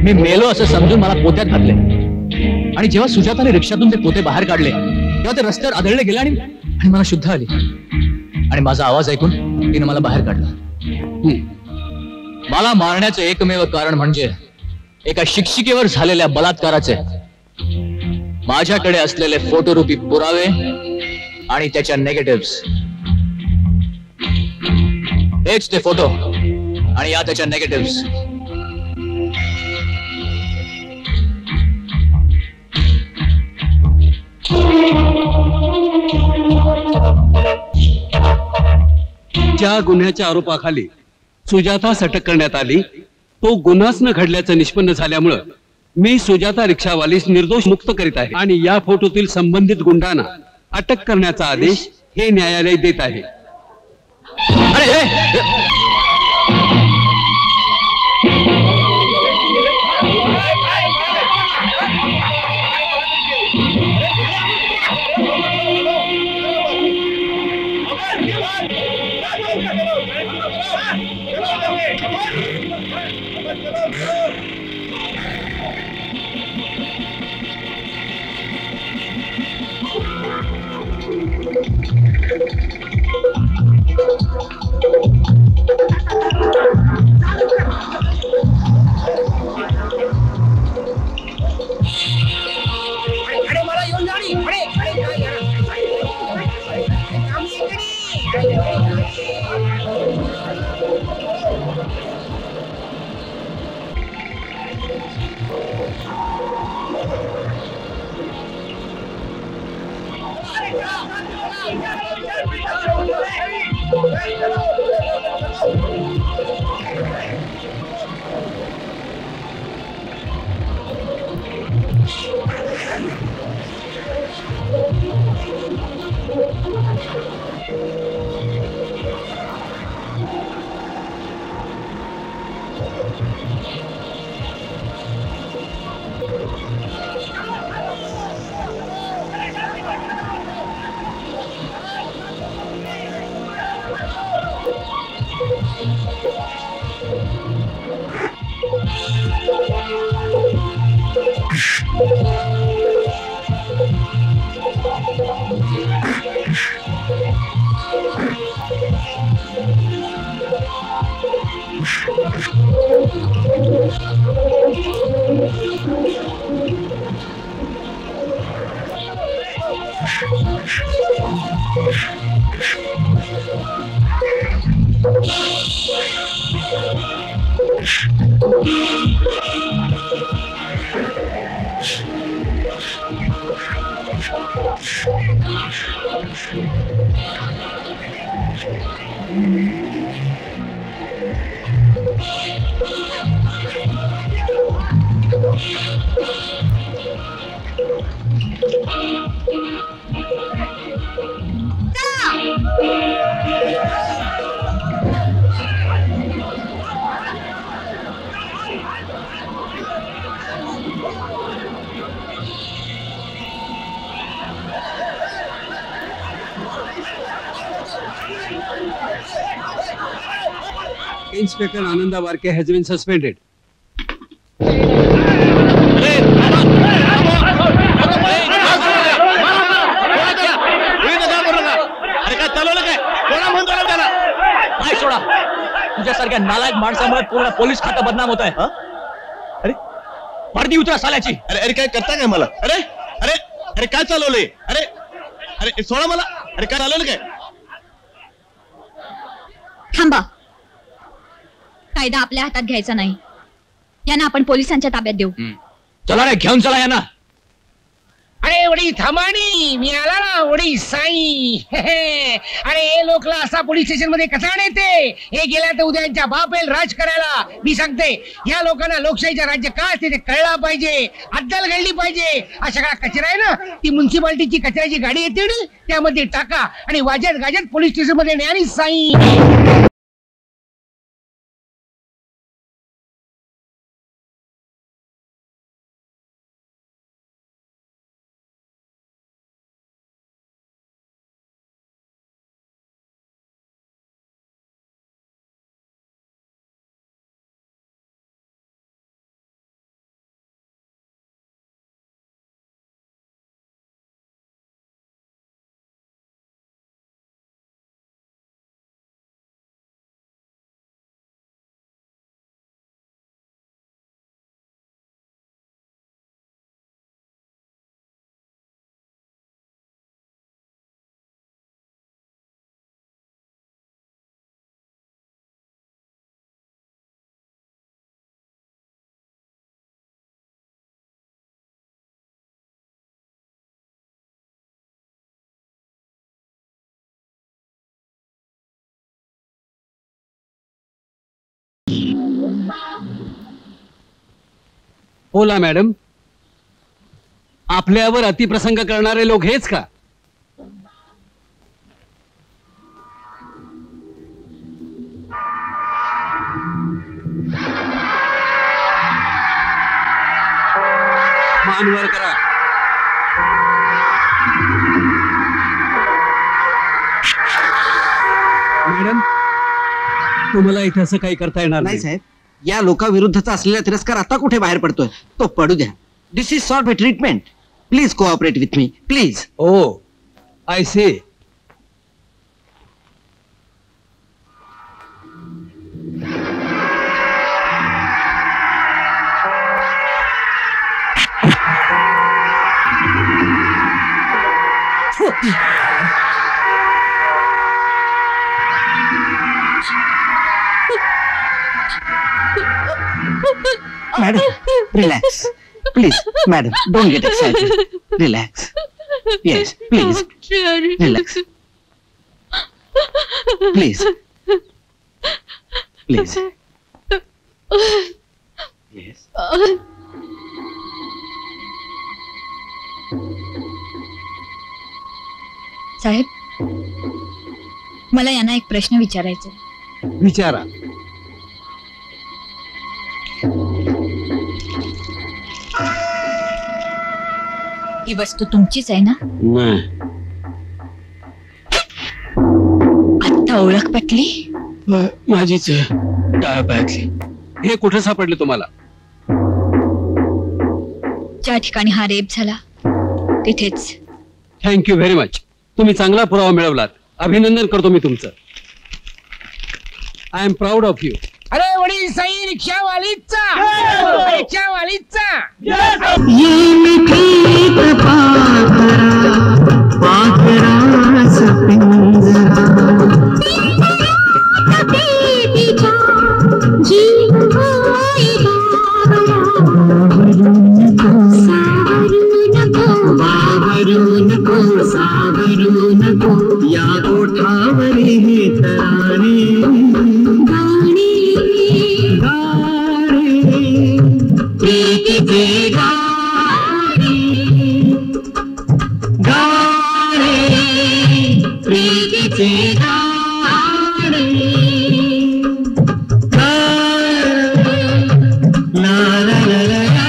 मी मेलो असं समजून मला पोत्यात घातले आणि जेव्हा सुजाताने रिक्षातून ते पोते बाहेर काढले तेव्हा ते रस्त्यावर आदळले गेले आणि मला शुद्ध आली आणि माझा आवाज ऐकून तिने मला बाहेर काढलं. मला मारण्याचं एकमेव कारण म्हणजे एका शिक्षिकेवर झालेल्या बलात्काराचे माझ्याकडे असलेले फोटोरूपी पुरावे आणि त्याच्या नेगेटिव्ह. हेच ते फोटो आणि या त्याच्या नेगेटिव्ह. ज्या गुन्ह्याच्या आरोपाखाली सुजातास अटक करण्यात आली तो गुन्हाच न घडल्याचं निष्पन्न झाल्यामुळं मी सुजाता रिक्षावालीस निर्दोष मुक्त करीत आहे आणि या फोटोतील संबंधित गुंडांना अटक करण्याचा आदेश हे न्यायालय देत आहे. अरे मला येऊन जा रे. अरे अरे काय यार. आम्ही इकडे. Inspector Ananda Barke has been suspended. अरे काय चालवलं काय? कोणा म्हणतो ना त्याला? काय सोडा तुझ्यासारख्या नालायक माणसामुळे पूर्ण पोलीस खातं बदनाम होत आहे. अरे वर्दी उतरा साल्याची. अरे अरे काय करता काय मला? अरे अरे अरे काय चालवलंय? अरे अरे सोडा मला. अरे काय चालवलं काय? थांबा. कायदा आपल्या हातात घ्यायचा नाही. यांना आपण पोलिसांच्या ताब्यात देऊ. चला रे घेऊन चला यांना. अरे वडी थमाणी मी आला ना वडी साई. अरे हे लोकला असा पोलीस स्टेशन मध्ये कसा नेते? हे गेल्या तर उद्या यांच्या बाप येईल राज करायला. मी सांगते या लोकांना लोकशाहीचं राज्य काय असते ते कळलं पाहिजे. अद्दल घडली पाहिजे. हा सगळा कचरा आहे ना ती म्युन्सिपाल्टीची कचऱ्याची गाडी येते ना त्यामध्ये टाका आणि वाजत गाजत पोलीस स्टेशन मध्ये न्या आणि साई. बोला मॅडम, आपल्यावर अतिप्रसंग करणारे लोक हेच का? मान वर करा. मॅडम, तुम्हाला इथे असं काही करता येणार नाही साहेब. या लोकांविरुद्धचा असलेला तिरस्कार आता कुठे बाहेर पडतोय तो पडू द्या. This is sort of treatment. Please cooperate with me please. Oh I see. Madam, relax. Please, madam, don't get excited. Relax. Yes, please. Relax. Please. Please. Yes. साहेब, मला यांना एक प्रश्न विचारायचा आहे. विचारा. ही वस्तू तुमचीच आहे ना? नाही. आता ओळख पटली? माझीच डाव्या पायातली. हे कुठे सापडले तुम्हाला? ज्या ठिकाणी हा रेप झाला तिथेच. Thank you very much. तुम्ही चांगला पुरावा मिळवलात. अभिनंदन करतो मी तुमचं. I am proud of you. अरे वडील सई रिक्षावालीचा रिक्षावालीचा. या ओठावरी हे तराने प्रीतीचे गाणे गाणे प्रीतीचे गाणे ला ला ला ला ला.